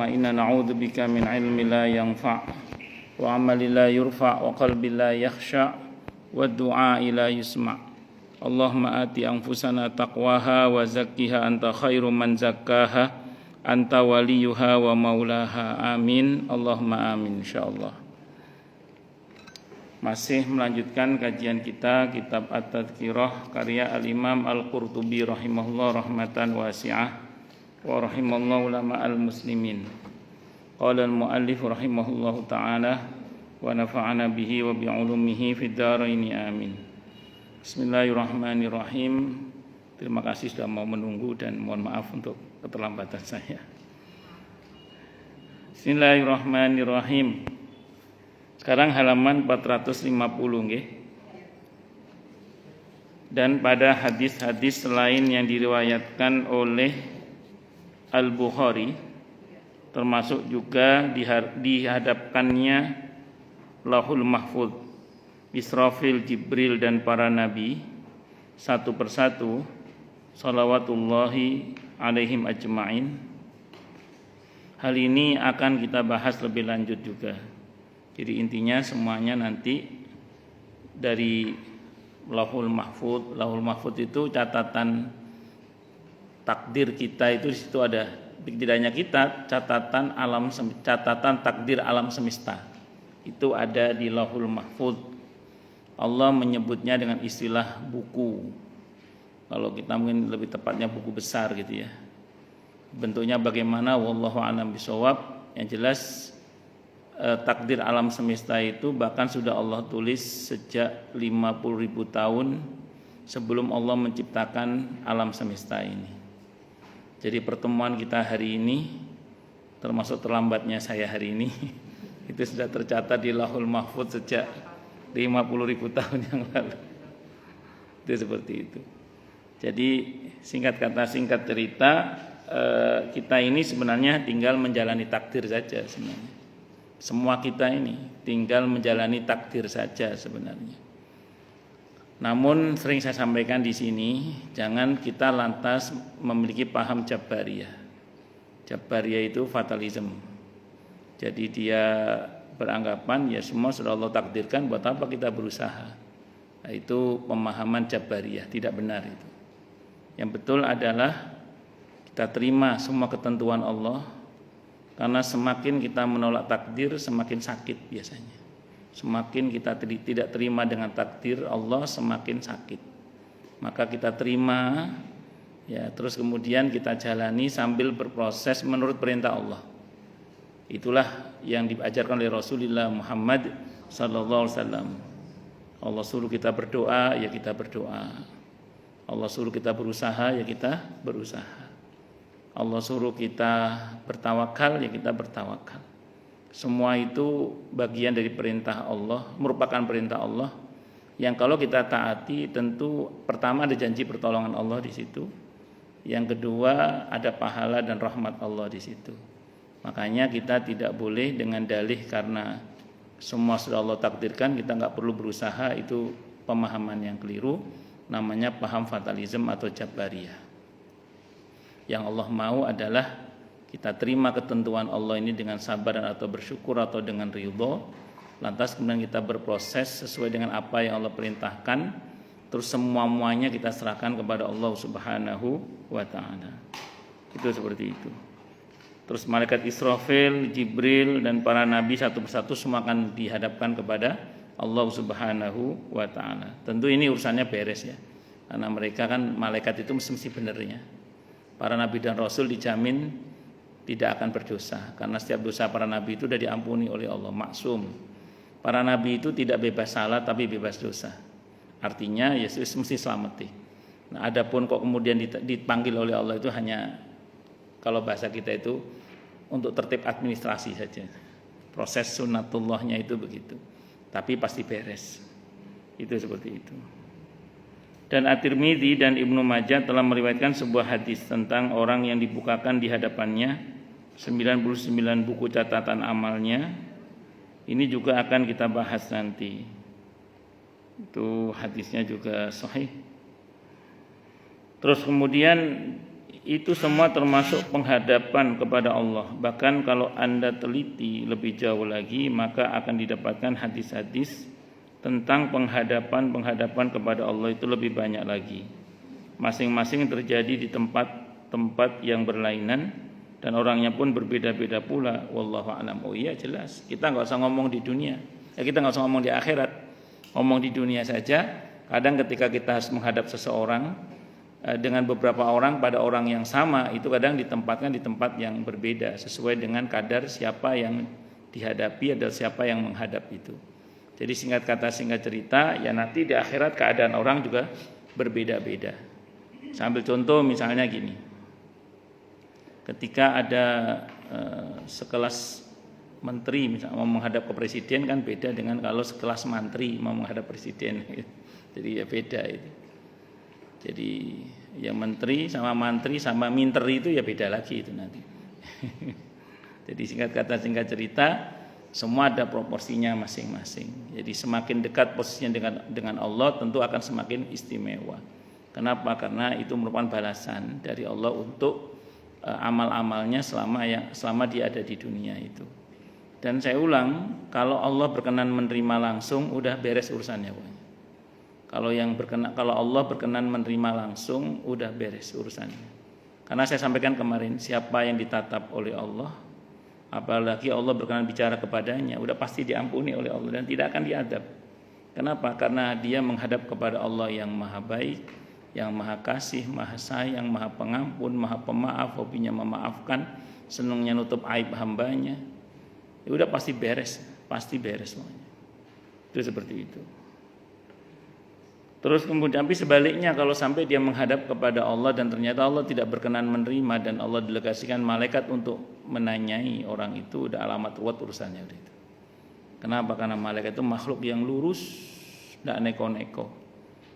Inna na'udzubika min ilmi la yanfa' wa amali la yurfa' wa qalbi la yakhsha' wa du'a'i la yusma'. Allahumma ati anfusana taqwaha wa zakkiha anta khairu man zakkaha anta waliyuha wa maulaha. Amin. Allahumma amin insyaallah. Masih melanjutkan kajian kita kitab At-Tadhkirah karya Al-Imam Al-Qurtubi rahimahullah rahmatan wasi'ah wa rahimallahu ulama al-muslimin. Qala al-muallif rahimahullahu ta'ala wa nafa'ana bihi wa bi'ulumihi fid dharain amin. Bismillahirrahmanirrahim. Terima kasih sudah mau menunggu dan mohon maaf untuk keterlambatan saya. Bismillahirrahmanirrahim. Sekarang halaman 450 nggih. Dan pada hadis-hadis lain yang diriwayatkan oleh Al-Bukhari, termasuk juga dihadapkannya Lauhul Mahfuz, Israfil, Jibril dan para nabi satu persatu salawatullahi alaihim ajma'in. Hal ini akan kita bahas lebih lanjut juga. Jadi intinya semuanya nanti dari Lauhul Mahfuz. Lauhul Mahfuz itu catatan takdir kita, itu di situ ada, tidak hanya kita, catatan takdir alam semesta. Itu ada di Lauhul Mahfuz. Allah menyebutnya dengan istilah buku. Kalau kita mungkin lebih tepatnya buku besar gitu ya. Bentuknya bagaimana wallahu a'lam bishawab. Yang jelas takdir alam semesta itu bahkan sudah Allah tulis sejak 50.000 tahun sebelum Allah menciptakan alam semesta ini. Jadi pertemuan kita hari ini, termasuk terlambatnya saya hari ini, itu sudah tercatat di Lauhul Mahfuz sejak 50.000 tahun yang lalu. Itu seperti itu. Jadi singkat kata singkat cerita, kita ini sebenarnya tinggal menjalani takdir saja sebenarnya. Semua kita ini tinggal menjalani takdir saja sebenarnya. Namun sering saya sampaikan di sini, jangan kita lantas memiliki paham Jabariyah. Jabariyah itu fatalism. Jadi dia beranggapan ya semua sudah Allah takdirkan, buat apa kita berusaha. Nah, itu pemahaman Jabariyah, tidak benar itu. Yang betul adalah kita terima semua ketentuan Allah. Karena semakin kita menolak takdir, semakin sakit biasanya. Semakin kita tidak terima dengan takdir Allah, semakin sakit. Maka kita terima, ya, terus kemudian kita jalani sambil berproses menurut perintah Allah. Itulah yang diajarkan oleh Rasulullah Muhammad sallallahu alaihi wasallam. Allah suruh kita berdoa, ya kita berdoa. Allah suruh kita berusaha, ya kita berusaha. Allah suruh kita bertawakal, ya kita bertawakal. Semua itu bagian dari perintah Allah, merupakan perintah Allah yang kalau kita taati tentu pertama ada janji pertolongan Allah di situ. Yang kedua ada pahala dan rahmat Allah di situ. Makanya kita tidak boleh dengan dalih karena semua sudah Allah takdirkan kita nggak perlu berusaha, itu pemahaman yang keliru, namanya paham fatalism atau Jabariyah. Yang Allah mau adalah kita terima ketentuan Allah ini dengan sabar atau bersyukur atau dengan ridho. Lantas kemudian kita berproses sesuai dengan apa yang Allah perintahkan. Terus semuanya kita serahkan kepada Allah Subhanahu wa ta'ala. Itu seperti itu. Terus malaikat Israfil, Jibril dan para nabi satu persatu semua akan dihadapkan kepada Allah Subhanahu wa ta'ala. Tentu ini urusannya beres ya. Karena mereka kan malaikat itu mesti benernya. Para nabi dan rasul dijamin tidak akan berdosa karena setiap dosa para nabi itu sudah diampuni oleh Allah, maksum. Para nabi itu tidak bebas salah tapi bebas dosa. Artinya Yesus mesti selamat. Nah, adapun kok kemudian dipanggil oleh Allah itu hanya kalau bahasa kita itu untuk tertib administrasi saja. Proses sunatullahnya itu begitu. Tapi pasti beres. Itu seperti itu. Dan At-Tirmidzi dan Ibnu Majah telah meriwayatkan sebuah hadis tentang orang yang dibukakan di hadapannya 99 buku catatan amalnya. Ini juga akan kita bahas nanti. Itu hadisnya juga sahih. Terus kemudian itu semua termasuk penghadapan kepada Allah. Bahkan kalau Anda teliti lebih jauh lagi, maka akan didapatkan hadis-hadis tentang penghadapan kepada Allah itu lebih banyak lagi. Masing-masing terjadi di tempat-tempat yang berlainan dan orangnya pun berbeda-beda pula. Wallahu a'lam. Oh iya, jelas. Kita nggak usah ngomong di dunia. Kita nggak usah ngomong di akhirat. Ngomong di dunia saja. Kadang ketika kita harus menghadap seseorang dengan beberapa orang pada orang yang sama, itu kadang ditempatkan di tempat yang berbeda sesuai dengan kadar siapa yang dihadapi adalah siapa yang menghadap itu. Jadi singkat kata singkat cerita, ya nanti di akhirat keadaan orang juga berbeda-beda. Sambil contoh misalnya gini, ketika ada sekelas menteri misalnya mau menghadap ke presiden kan beda dengan kalau sekelas mantri mau menghadap presiden. Jadi ya beda itu. Jadi ya menteri sama mantri sama minter itu ya beda lagi itu nanti. Jadi singkat kata singkat cerita, semua ada proporsinya masing-masing. Jadi semakin dekat posisinya dengan Allah tentu akan semakin istimewa. Kenapa? Karena itu merupakan balasan dari Allah untuk amal-amalnya selama dia ada di dunia itu. Dan saya ulang, kalau Allah berkenan menerima langsung, udah beres urusannya, pokoknya. Kalau Allah berkenan menerima langsung, udah beres urusannya. Karena saya sampaikan kemarin, siapa yang ditatap oleh Allah, apalagi Allah berkenan bicara kepadanya, udah pasti diampuni oleh Allah dan tidak akan diadab. Kenapa? Karena dia menghadap kepada Allah yang maha baik, yang maha kasih, maha sayang, maha pengampun, maha pemaaf, hobinya memaafkan, senangnya nutup aib hambanya. Ya udah pasti beres semuanya. Itu seperti itu. Terus kemudian tapi sebaliknya kalau sampai dia menghadap kepada Allah dan ternyata Allah tidak berkenan menerima dan Allah delegasikan malaikat untuk menanyai orang itu, udah alamat ruwet urusannya udah itu. Kenapa? Karena malaikat itu makhluk yang lurus, tidak neko-neko.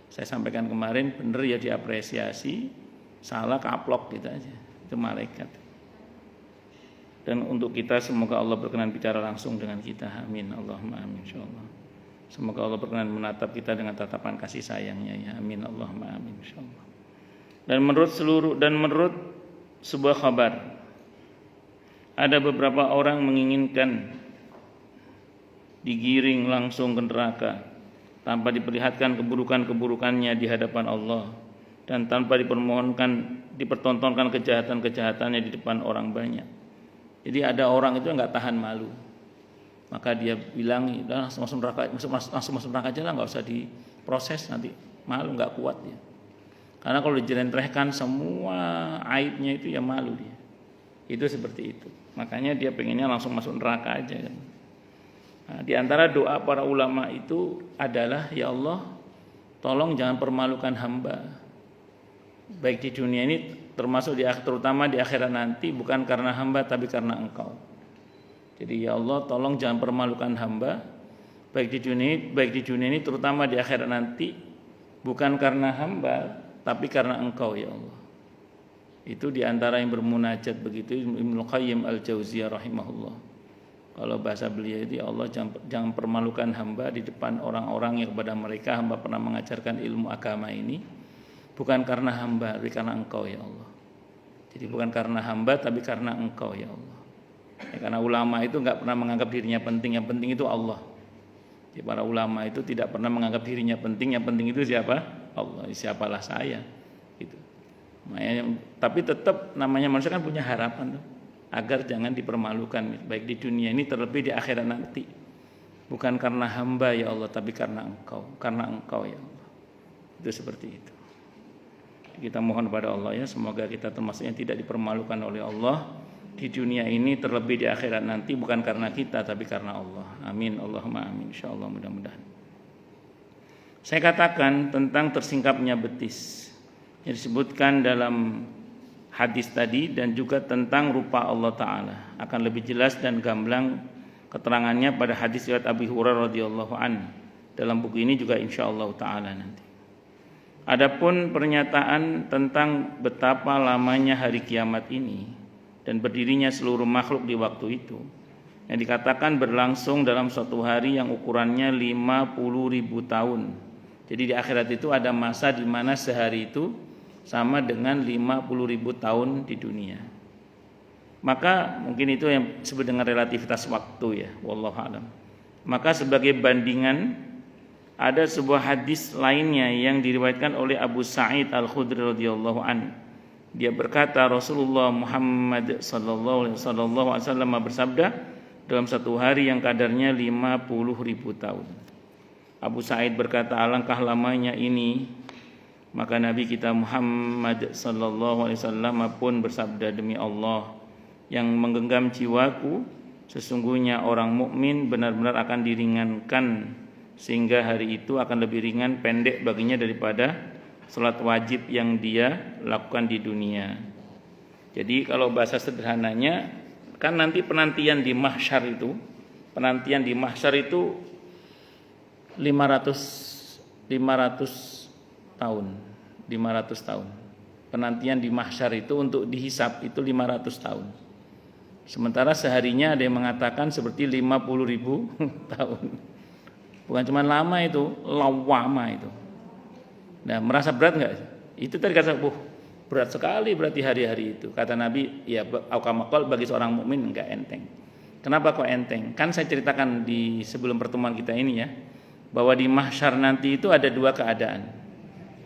Saya sampaikan kemarin, benar ya diapresiasi, salah kaplok gitu aja. Itu malaikat. Dan untuk kita semoga Allah berkenan bicara langsung dengan kita. Amin. Allahumma amin insyaallah. Semoga Allah berkenan menatap kita dengan tatapan kasih sayangnya ya. Amin. Allahumma amin insyaallah. Dan menurut sebuah kabar, ada beberapa orang menginginkan digiring langsung ke neraka tanpa diperlihatkan keburukan-keburukannya di hadapan Allah dan tanpa dipertontonkan kejahatan-kejahatannya di depan orang banyak. Jadi ada orang itu enggak tahan malu. Maka dia bilang, "Udah langsung masuk neraka aja lah, enggak usah diproses nanti malu enggak kuat dia." Karena kalau dijerentrehkan semua aibnya itu ya malu dia. Itu seperti itu. Makanya dia pengennya langsung masuk neraka aja kan. Nah, di antara doa para ulama itu adalah, ya Allah, tolong jangan permalukan hamba. Baik di dunia ini termasuk terutama di akhirat nanti, bukan karena hamba tapi karena Engkau. Jadi ya Allah, tolong jangan permalukan hamba baik di dunia ini terutama di akhirat nanti, bukan karena hamba tapi karena Engkau ya Allah. Itu di antara yang bermunajat begitu Ibnu Qayyim Al-Jauziyah rahimahullah. Kalau bahasa beliau itu, ya Allah jangan permalukan hamba di depan orang-orang yang kepada mereka hamba pernah mengajarkan ilmu agama ini, bukan karena hamba tapi karena Engkau ya Allah. Jadi bukan karena hamba tapi karena Engkau ya Allah. Ya, karena ulama itu enggak pernah menganggap dirinya penting, yang penting itu Allah. Jadi para ulama itu tidak pernah menganggap dirinya penting, yang penting itu siapa? Allah. Siapalah saya gitu. Makanya, tapi tetap namanya manusia kan punya harapan tuh, agar jangan dipermalukan baik di dunia ini terlebih di akhirat nanti. Bukan karena hamba ya Allah tapi karena Engkau ya Allah. Itu seperti itu. Kita mohon kepada Allah ya, semoga kita termasuk yang tidak dipermalukan oleh Allah di dunia ini terlebih di akhirat nanti, bukan karena kita tapi karena Allah. Amin. Allahumma amin insyaallah, mudah-mudahan. Saya katakan tentang tersingkapnya betis yang disebutkan dalam hadis tadi dan juga tentang rupa Allah Ta'ala akan lebih jelas dan gamblang keterangannya pada hadis riwayat Abi Hurairah radhiyallahu an. Dalam buku ini juga insyaallah Ta'ala nanti. Adapun pernyataan tentang betapa lamanya hari kiamat ini dan berdirinya seluruh makhluk di waktu itu, yang dikatakan berlangsung dalam suatu hari yang ukurannya 50.000 tahun. Jadi di akhirat itu ada masa di mana sehari itu sama dengan 50.000 tahun di dunia. Maka mungkin itu yang disebut dengan relativitas waktu ya, wallahu a'lam. Maka sebagai bandingan ada sebuah hadis lainnya yang diriwayatkan oleh Abu Sa'id Al-Khudri radhiyallahu an. Dia berkata Rasulullah Muhammad sallallahu alaihi wasallam bersabda dalam satu hari yang kadarnya 50.000 tahun. Abu Sa'id berkata, alangkah lamanya ini. Maka Nabi kita Muhammad sallallahu alaihi wasallam pun bersabda, demi Allah yang menggenggam jiwaku, sesungguhnya orang mukmin benar-benar akan diringankan sehingga hari itu akan lebih ringan pendek baginya daripada salat wajib yang dia lakukan di dunia. Jadi kalau bahasa sederhananya kan nanti penantian di mahsyar itu 500 tahun. Penantian di mahsyar itu untuk dihisab itu 500 tahun. Sementara seharinya ada yang mengatakan seperti 50.000 tahun. Bukan cuma lama itu, lawama itu. Nah, merasa berat enggak? Itu tadi kata berat sekali berarti hari-hari itu. Kata Nabi, ya aukamakol bagi seorang mukmin enggak enteng. Kenapa kok enteng? Kan saya ceritakan di sebelum pertemuan kita ini ya, bahwa di mahsyar nanti itu ada dua keadaan.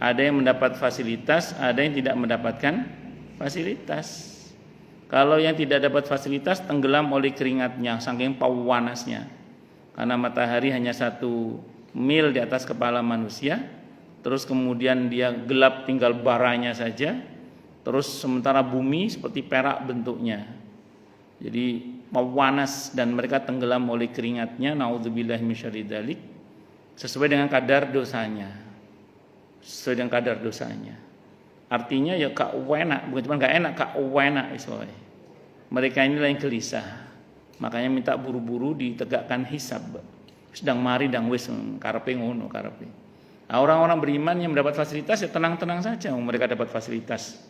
Ada yang mendapat fasilitas, ada yang tidak mendapatkan fasilitas. Kalau yang tidak dapat fasilitas tenggelam oleh keringatnya, saking pawanasnya. Karena matahari hanya 1 mil di atas kepala manusia, terus kemudian dia gelap tinggal baranya saja, terus sementara bumi seperti perak bentuknya. Jadi pawanas dan mereka tenggelam oleh keringatnya, naudzubillahi misyarri dzalik, sesuai dengan kadar dosanya. Artinya ya kak enak, bukan cuma gak enak, kak enak isoy. Mereka inilah yang gelisah. Makanya minta buru-buru ditegakkan hisab. Sedang mari dang wis karepe ngono karepe. Nah, orang-orang beriman yang mendapat fasilitas ya tenang-tenang saja, mereka dapat fasilitas.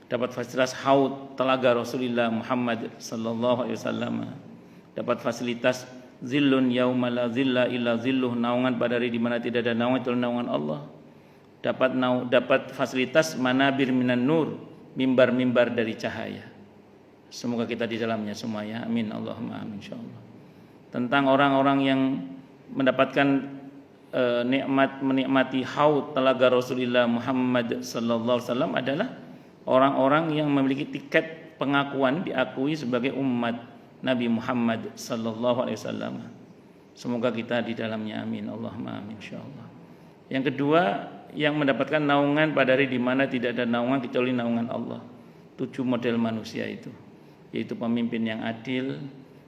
Dapat fasilitas haud telaga Rasulullah Muhammad sallallahu alaihi wasallam. Dapat fasilitas zillun yauma la zilla illa zilluh, naungan pada hari di mana tidak ada naungan kecuali naungan Allah. Dapat fasilitas manabir minan nur, mimbar-mimbar dari cahaya. Semoga kita di dalamnya semua ya. Amin Allahumma amin insyaallah. Tentang orang-orang yang mendapatkan menikmati haud telaga Rasulullah Muhammad sallallahu alaihi wasallam adalah orang-orang yang memiliki tiket pengakuan diakui sebagai umat Nabi Muhammad sallallahu alaihi wasallam. Semoga kita di dalamnya amin Allahumma amin insyaallah. Yang kedua, yang mendapatkan naungan pada hari di mana tidak ada naungan kecuali naungan Allah. 7 model manusia itu, yaitu pemimpin yang adil,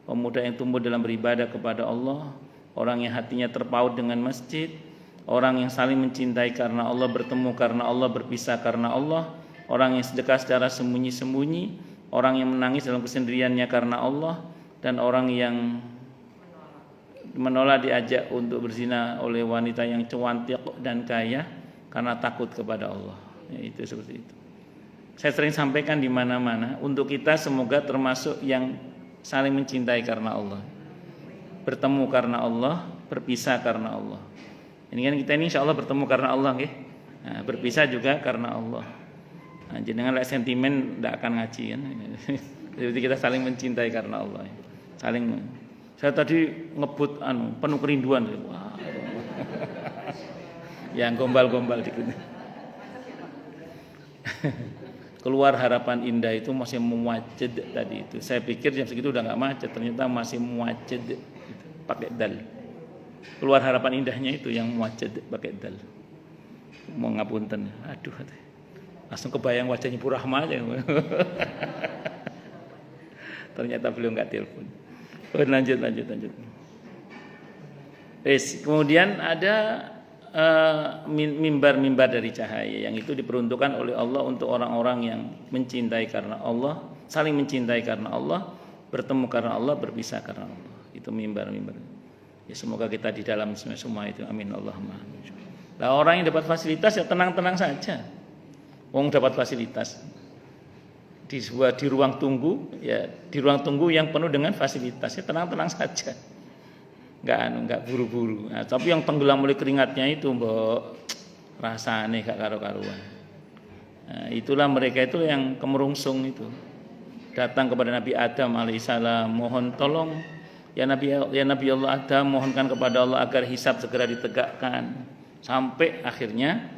pemuda yang tumbuh dalam beribadah kepada Allah, orang yang hatinya terpaut dengan masjid, orang yang saling mencintai karena Allah, bertemu karena Allah, berpisah karena Allah, orang yang sedekah secara sembunyi-sembunyi, orang yang menangis dalam kesendiriannya karena Allah, dan orang yang menolak diajak untuk berzina oleh wanita yang cantik dan kaya karena takut kepada Allah. Ya, itu seperti itu. Saya sering sampaikan di mana-mana, untuk kita semoga termasuk yang saling mencintai karena Allah, bertemu karena Allah, berpisah karena Allah. Ini kan kita ini insya Allah bertemu karena Allah, okay? Nah, berpisah juga karena Allah. Nah, jangan lek sentimen tidak akan ngaji kan. Jadi kita saling mencintai karena Allah. Saling. Saya tadi ngebut penuh kerinduan. Wah. Yang gombal-gombal dikit. Keluar harapan indah itu masih muwajjad tadi itu. Saya pikir jam segitu udah enggak macet, ternyata masih muwajjad pakai dal. Keluar harapan indahnya itu yang muwajjad pakai dal. Mau ngapunten. Aduh. Langsung kebayang wajahnya Bu Rahma aja. Ternyata beliau enggak telepon. Lanjut. Kemudian ada mimbar-mimbar dari cahaya yang itu diperuntukkan oleh Allah untuk orang-orang yang mencintai karena Allah, saling mencintai karena Allah, bertemu karena Allah, berpisah karena Allah. Itu mimbar-mimbar. Ya semoga kita di dalam semua itu. Amin Allahumma amin. Nah, orang yang dapat fasilitas ya tenang-tenang saja. Wong dapat fasilitas di ruang tunggu, ya di ruang tunggu yang penuh dengan fasilitas, ya tenang-tenang saja, nggak buru-buru. Nah, tapi yang tenggelam oleh keringatnya itu, mbok rasane gak karu-karuan. Nah, itulah mereka itu yang kemerungsung itu. Datang kepada Nabi Adam alaihissalam, mohon tolong ya Nabi Allah Adam, mohonkan kepada Allah agar hisab segera ditegakkan. Sampai akhirnya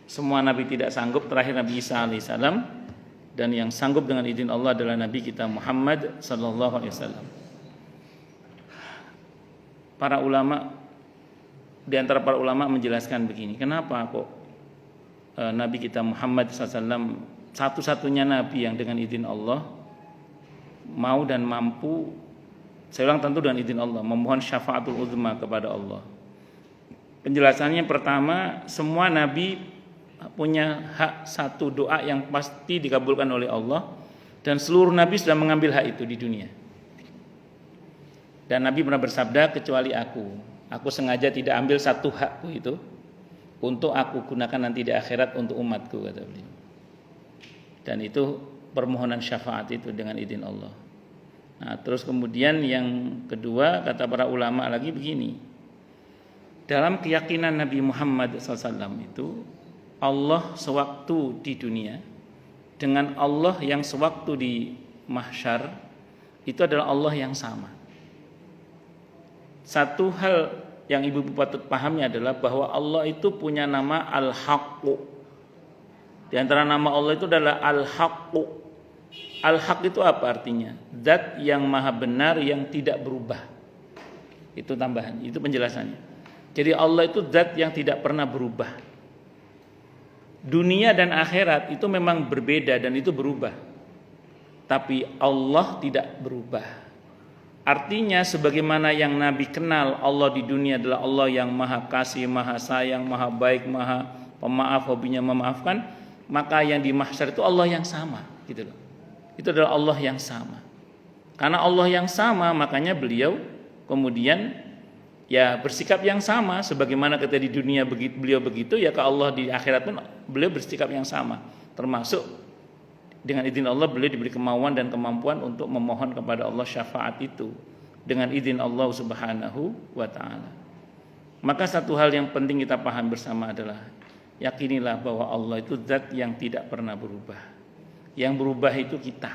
semua nabi tidak sanggup, terakhir Nabi Isa alaihissalam, dan yang sanggup dengan izin Allah adalah Nabi kita Muhammad sallallahu alaihi wasallam. Para ulama, di antara para ulama menjelaskan begini, kenapa kok Nabi kita Muhammad SAW satu-satunya Nabi yang dengan izin Allah mau dan mampu, saya ulang tentu dengan izin Allah, memohon syafaatul uzma kepada Allah. Penjelasannya pertama, semua Nabi punya hak satu doa yang pasti dikabulkan oleh Allah, dan seluruh Nabi sudah mengambil hak itu di dunia. Dan Nabi pernah bersabda, kecuali aku sengaja tidak ambil satu hakku itu untuk aku gunakan nanti di akhirat untuk umatku, kata beliau. Dan itu permohonan syafaat itu dengan izin Allah. Nah, terus kemudian yang kedua, kata para ulama lagi begini, dalam keyakinan Nabi Muhammad SAW itu Allah sewaktu di dunia dengan Allah yang sewaktu di mahsyar itu adalah Allah yang sama. Satu hal yang ibu patut pahami adalah bahwa Allah itu punya nama Al-Haqqu. Di antara nama Allah itu adalah Al-Haqqu. Al-Haq itu apa artinya? Zat yang maha benar yang tidak berubah. Itu tambahan, itu penjelasannya. Jadi Allah itu zat yang tidak pernah berubah. Dunia dan akhirat itu memang berbeda dan itu berubah. Tapi Allah tidak berubah. Artinya sebagaimana yang Nabi kenal Allah di dunia adalah Allah yang maha kasih, maha sayang, maha baik, maha pemaaf, hobinya memaafkan, maka yang di mahsyar itu Allah yang sama, gitu loh. Itu adalah Allah yang sama. Karena Allah yang sama, makanya beliau kemudian ya bersikap yang sama, sebagaimana ketika di dunia beliau begitu, ya ke Allah di akhirat pun beliau bersikap yang sama. Termasuk dengan izin Allah beliau diberi kemauan dan kemampuan untuk memohon kepada Allah syafaat itu dengan izin Allah Subhanahu wa taala. Maka satu hal yang penting kita paham bersama adalah yakinilah bahwa Allah itu zat yang tidak pernah berubah. Yang berubah itu kita.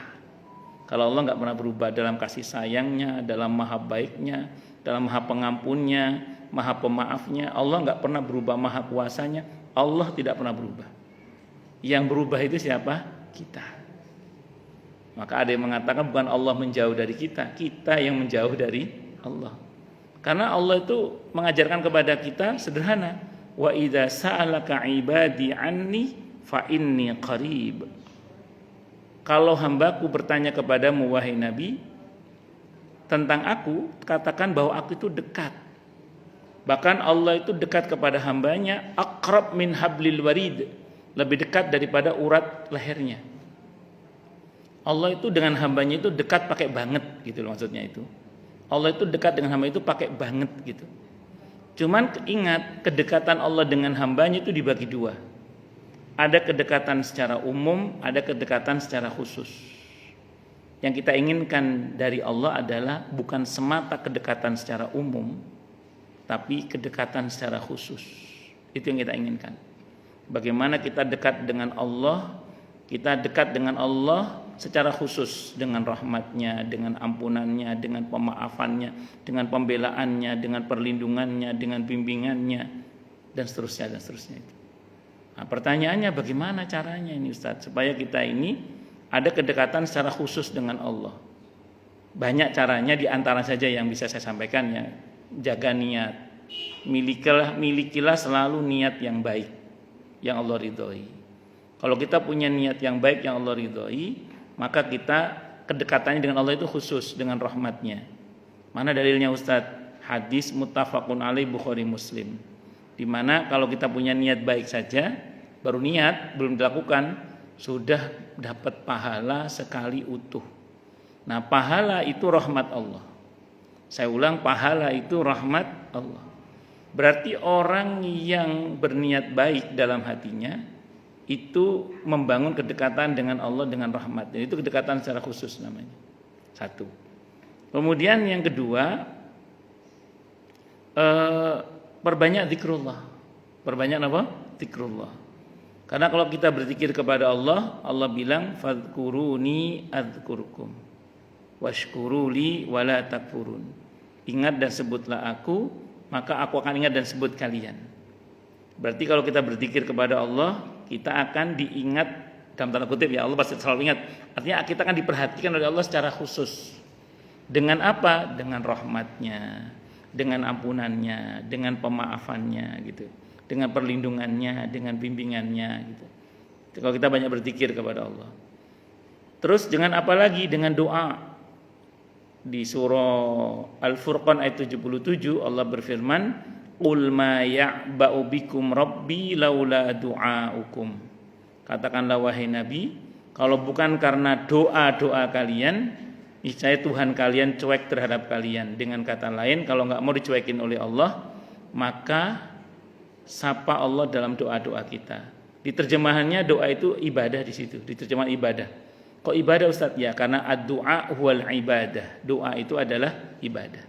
Kalau Allah enggak pernah berubah dalam kasih sayangnya, dalam maha baiknya, dalam maha pengampunnya, maha pemaafnya, Allah enggak pernah berubah, maha kuasanya, Allah tidak pernah berubah. Yang berubah itu siapa? Kita. Maka ada yang mengatakan bukan Allah menjauh dari kita, kita yang menjauh dari Allah. Karena Allah itu mengajarkan kepada kita sederhana, wa idza sa'alaka ibadi anni fa inni qarib. Kalau hambaku bertanya kepadamu wahai Nabi tentang aku, katakan bahwa aku itu dekat. Bahkan Allah itu dekat kepada hambanya, aqrab min hablil warid, lebih dekat daripada urat lehernya. Allah itu dengan hambanya itu dekat pakai banget gitu loh, maksudnya itu. Allah itu dekat dengan hamba itu pakai banget gitu. Cuman ingat, kedekatan Allah dengan hambanya itu dibagi dua. Ada kedekatan secara umum, ada kedekatan secara khusus. Yang kita inginkan dari Allah adalah bukan semata kedekatan secara umum, tapi kedekatan secara khusus. Itu yang kita inginkan. Bagaimana kita dekat dengan Allah, kita dekat dengan Allah secara khusus dengan rahmatnya, dengan ampunannya, dengan pemaafannya, dengan pembelaannya, dengan perlindungannya, dengan bimbingannya, dan seterusnya. Nah, pertanyaannya bagaimana caranya ini Ustaz, supaya kita ini ada kedekatan secara khusus dengan Allah. Banyak caranya, di antara saja yang bisa saya sampaikan ya, jaga niat. Milikilah selalu niat yang baik, yang Allah ridhoi. Kalau kita punya niat yang baik yang Allah ridhoi, maka kita kedekatannya dengan Allah itu khusus dengan rahmatnya. Mana dalilnya Ustadz? Hadis muttafaqun alaih Bukhari Muslim. Di mana kalau kita punya niat baik saja, baru niat belum dilakukan, sudah dapat pahala sekali utuh. Nah, pahala itu rahmat Allah. Saya ulang, pahala itu rahmat Allah. Berarti orang yang berniat baik dalam hatinya itu membangun kedekatan dengan Allah dengan rahmat. Dan itu kedekatan secara khusus namanya. Satu. Kemudian yang kedua, perbanyak zikrullah. Perbanyak apa? Zikrullah. Karena kalau kita berzikir kepada Allah, Allah bilang fadhkuruni adzkurkum washkuruli wala takfurun. Ingat dan sebutlah aku, maka aku akan ingat dan sebut kalian. Berarti kalau kita berzikir kepada Allah, kita akan diingat dalam tanda kutip, ya Allah pasti selalu ingat. Artinya kita akan diperhatikan oleh Allah secara khusus. Dengan apa? Dengan rahmatnya, dengan ampunannya, dengan pemaafannya gitu, dengan perlindungannya, dengan bimbingannya gitu. Kalau kita banyak berzikir kepada Allah. Terus dengan apa lagi? Dengan doa. Di surah Al-Furqan ayat 77 Allah berfirman, "Qul ma ya'ba'u bikum rabbi laula du'aukum." Katakanlah wahai Nabi, kalau bukan karena doa-doa kalian, niscaya Tuhan kalian cuek terhadap kalian. Dengan kata lain, kalau enggak mau dicuekin oleh Allah, maka sapa Allah dalam doa-doa kita. Di terjemahannya doa itu ibadah di situ, di terjemahan ibadah. Kok ibadah Ustaz? Ya karena ad-du'a huwal ibadah. Doa itu adalah ibadah.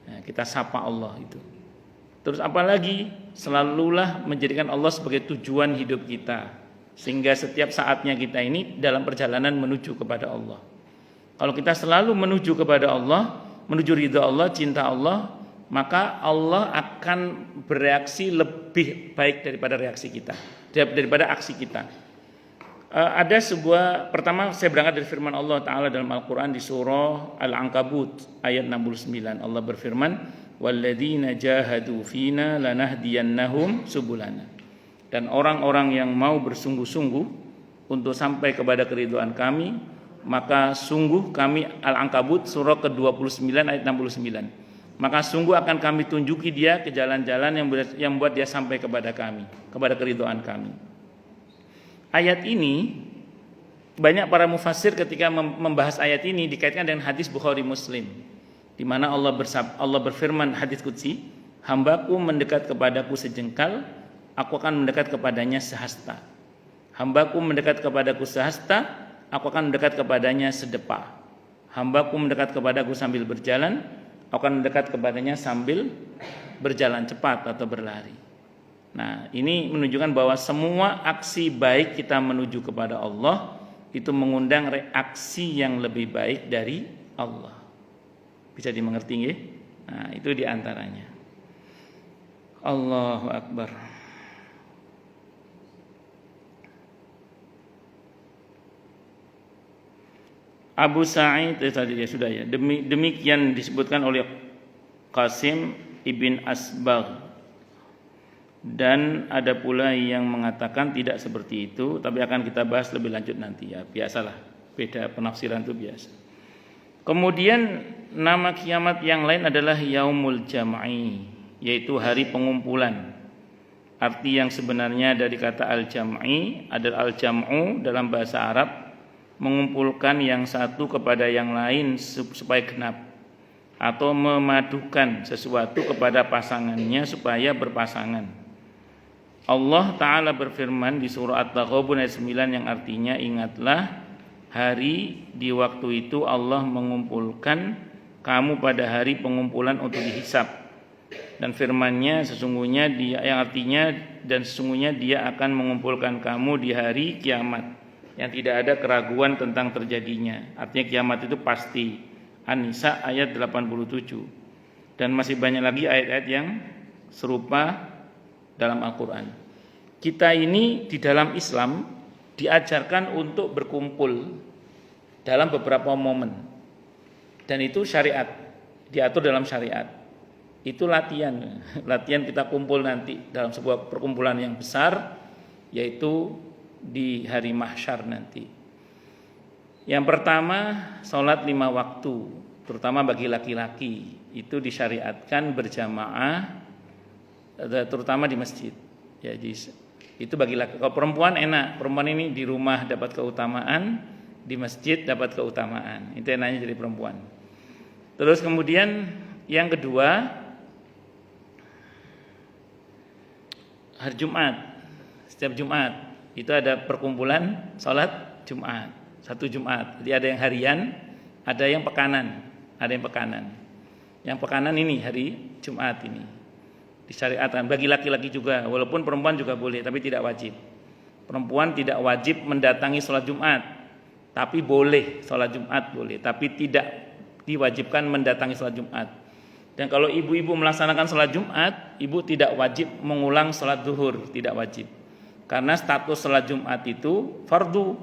Nah, kita sapa Allah itu. Terus apalagi? Selalulah menjadikan Allah sebagai tujuan hidup kita. Sehingga setiap saatnya kita ini dalam perjalanan menuju kepada Allah. Kalau kita selalu menuju kepada Allah, menuju ridha Allah, cinta Allah, maka Allah akan bereaksi lebih baik daripada reaksi kita, daripada aksi kita. Ada sebuah, pertama saya berangkat dari firman Allah Ta'ala dalam Al-Quran di surah Al-Ankabut ayat 69. Allah berfirman, "Walladzina jahadu fina lanahdiyannahum subulana." Dan orang-orang yang mau bersungguh-sungguh untuk sampai kepada keridhaan kami, maka sungguh kami, Al-Ankabut surah ke-29 ayat 69. Maka sungguh akan kami tunjuki dia ke jalan-jalan yang membuat dia sampai kepada kami, kepada keridhaan kami. Ayat ini banyak para mufassir ketika membahas ayat ini dikaitkan dengan hadis Bukhari Muslim, di mana Allah berfirman hadis qudsi, "Hambaku mendekat kepadaku sejengkal, aku akan mendekat kepadanya sehasta. Hambaku mendekat kepadaku sehasta, aku akan mendekat kepadanya sedepa. Hambaku mendekat kepadaku sambil berjalan, aku akan mendekat kepadanya sambil berjalan cepat atau berlari." Nah, ini menunjukkan bahwa semua aksi baik kita menuju kepada Allah itu mengundang reaksi yang lebih baik dari Allah. Bisa dimengerti nggih? Nah, itu diantaranya. Allahu Akbar. Abu Sa'id tadi ya sudah ya. Demikian disebutkan oleh Qasim ibn Asbagh. Dan ada pula yang mengatakan tidak seperti itu, tapi akan kita bahas lebih lanjut nanti ya. Biasalah, beda penafsiran itu biasa. Kemudian nama kiamat yang lain adalah Yaumul Jam'i, yaitu hari pengumpulan. Arti yang sebenarnya dari kata al-jam'i adalah al-jam'u dalam bahasa Arab, mengumpulkan yang satu kepada yang lain supaya genap, atau memadukan sesuatu kepada pasangannya supaya berpasangan. Allah Ta'ala berfirman di surah At-Taghabun ayat 9 yang artinya, ingatlah hari di waktu itu Allah mengumpulkan kamu pada hari pengumpulan untuk dihisab. Dan firman-Nya sesungguhnya dia, yang artinya dan sesungguhnya dia akan mengumpulkan kamu di hari kiamat yang tidak ada keraguan tentang terjadinya. Artinya kiamat itu pasti. An-Nisa ayat 87. Dan masih banyak lagi ayat-ayat yang serupa dalam Al-Quran. Kita ini di dalam Islam diajarkan untuk berkumpul dalam beberapa momen, dan itu syariat, diatur dalam syariat. Itu latihan kita kumpul nanti dalam sebuah perkumpulan yang besar, yaitu di hari mahsyar nanti. Yang pertama, sholat 5 waktu, terutama bagi laki-laki, itu disyariatkan berjamaah, terutama di masjid. Ya, itu bagi laki. Kalau perempuan enak, perempuan ini di rumah dapat keutamaan, di masjid dapat keutamaan. Itu enaknya jadi perempuan. Terus kemudian yang kedua, hari Jumat. Setiap Jumat itu ada perkumpulan salat Jumat, satu Jumat. Jadi ada yang harian, ada yang pekanan, Yang pekanan ini hari Jumat ini disyariatkan bagi laki-laki juga, walaupun perempuan juga boleh, tapi tidak wajib. Perempuan tidak wajib mendatangi sholat Jumat, tapi boleh sholat Jumat boleh, tapi tidak diwajibkan mendatangi sholat Jumat. Dan kalau ibu-ibu melaksanakan sholat Jumat, ibu tidak wajib mengulang sholat zuhur, tidak wajib. Karena status sholat Jumat itu fardu.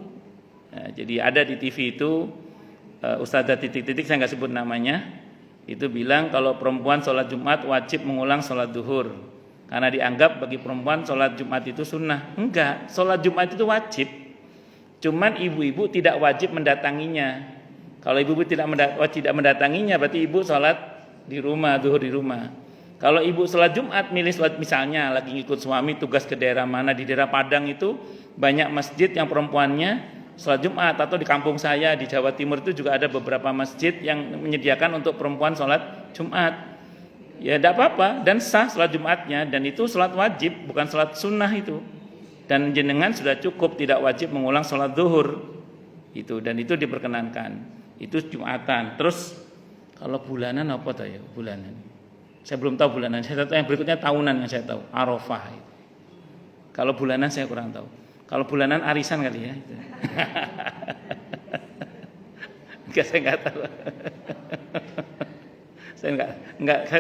Nah, jadi ada di TV itu Ustazah titik-titik, saya nggak sebut namanya, itu bilang kalau perempuan sholat Jumat wajib mengulang sholat zuhur. Karena dianggap bagi perempuan sholat Jumat itu sunnah. Enggak, sholat Jumat itu wajib. Cuman ibu-ibu tidak wajib mendatanginya. Kalau ibu-ibu tidak mendatanginya, berarti ibu sholat di rumah, zuhur di rumah. Kalau ibu sholat Jumat, milih sholat misalnya lagi ngikut suami tugas ke daerah mana, di daerah Padang itu banyak masjid yang perempuannya sholat Jumat, atau di kampung saya di Jawa Timur itu juga ada beberapa masjid yang menyediakan untuk perempuan sholat Jumat. Ya tidak apa-apa, dan sah sholat Jumatnya, dan itu sholat wajib, bukan sholat sunnah itu. Dan jenengan sudah cukup, tidak wajib mengulang sholat zuhur itu, dan itu diperkenankan. Itu Jumatan. Terus kalau bulanan apa tuh ya bulanan? Saya belum tahu bulanan. Saya tahu yang berikutnya tahunan yang saya tahu, Arafah. Kalau bulanan saya kurang tahu. Kalau bulanan arisan kali ya. Saya nggak tahu. Saya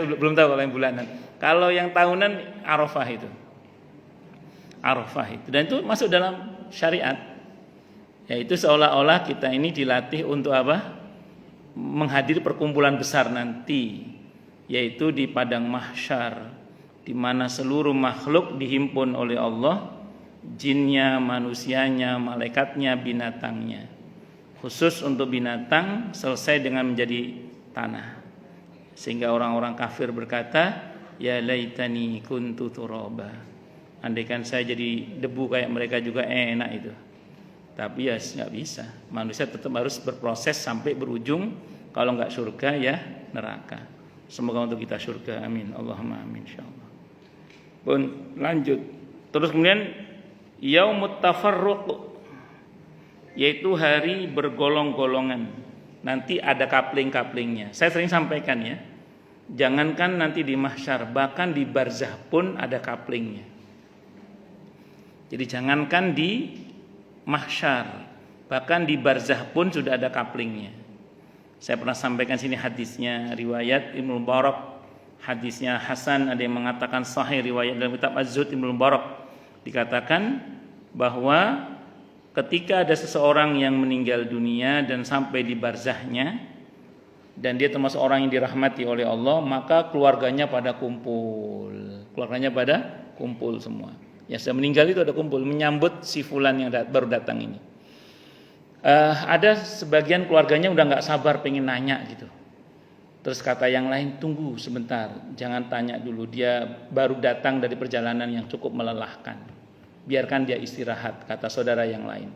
belum tahu kalau yang bulanan. Kalau yang tahunan Arafah itu. Arafah itu. Dan itu masuk dalam syariat. Yaitu seolah-olah kita ini dilatih untuk apa? Menghadiri perkumpulan besar nanti, yaitu di padang mahsyar, di mana seluruh makhluk dihimpun oleh Allah, jinnya, manusianya, malaikatnya, binatangnya. Khusus untuk binatang selesai dengan menjadi tanah. Sehingga orang-orang kafir berkata, ya laitani kuntu turaba. Andaikan saya jadi debu kayak mereka juga enak itu. Tapi ya nggak bisa. Manusia tetap harus berproses sampai berujung. Kalau nggak surga ya neraka. Semoga untuk kita surga. Amin. Allahumma amin. Insyaallah. Pun lanjut. Terus kemudian yaumut tafarruq, yaitu hari bergolong-golongan. Nanti ada kapling-kaplingnya. Saya sering sampaikan ya. Jangankan nanti di mahsyar, bahkan di barzah pun ada kaplingnya. Jadi jangankan di mahsyar, bahkan di barzah pun sudah ada kaplingnya. Saya pernah sampaikan sini hadisnya riwayat Ibnu Mubarak, hadisnya Hasan, ada yang mengatakan sahih, riwayat dalam kitab Az-Zuhd Ibnu Mubarak dikatakan bahwa ketika ada seseorang yang meninggal dunia dan sampai di barzahnya dan dia termasuk orang yang dirahmati oleh Allah, maka keluarganya pada kumpul. Keluarganya pada kumpul semua. Yang sudah meninggal itu ada kumpul menyambut si fulan yang baru datang ini. Ada sebagian keluarganya udah nggak sabar pengen nanya gitu. Terus kata yang lain, tunggu sebentar, jangan tanya dulu, dia baru datang dari perjalanan yang cukup melelahkan. Biarkan dia istirahat, kata saudara yang lain.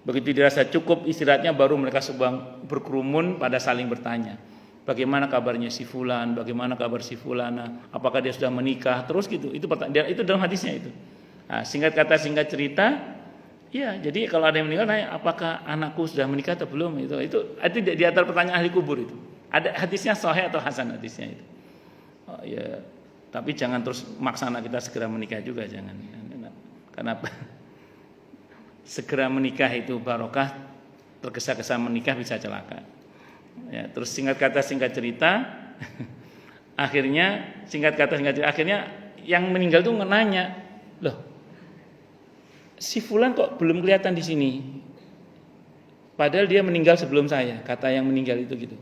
Begitu dirasa cukup istirahatnya, baru mereka berkerumun pada saling bertanya. Bagaimana kabarnya si fulan, bagaimana kabar si fulana, apakah dia sudah menikah, terus gitu. Itu dalam hadisnya itu. Nah, singkat kata singkat cerita, ya jadi kalau ada yang meninggal nanya, apakah anakku sudah menikah atau belum, itu di antara pertanyaan ahli kubur itu. Ada hadisnya sahih atau hasan hadisnya itu. Oh, ya, tapi jangan terus maksa anak kita segera menikah juga, jangan. Kenapa? Segera menikah itu barokah, tergesa-gesa menikah bisa celaka. Ya, terus singkat kata singkat cerita, akhirnya yang meninggal tuh nanya, loh, si fulan kok belum kelihatan di sini? Padahal dia meninggal sebelum saya, kata yang meninggal itu gitu.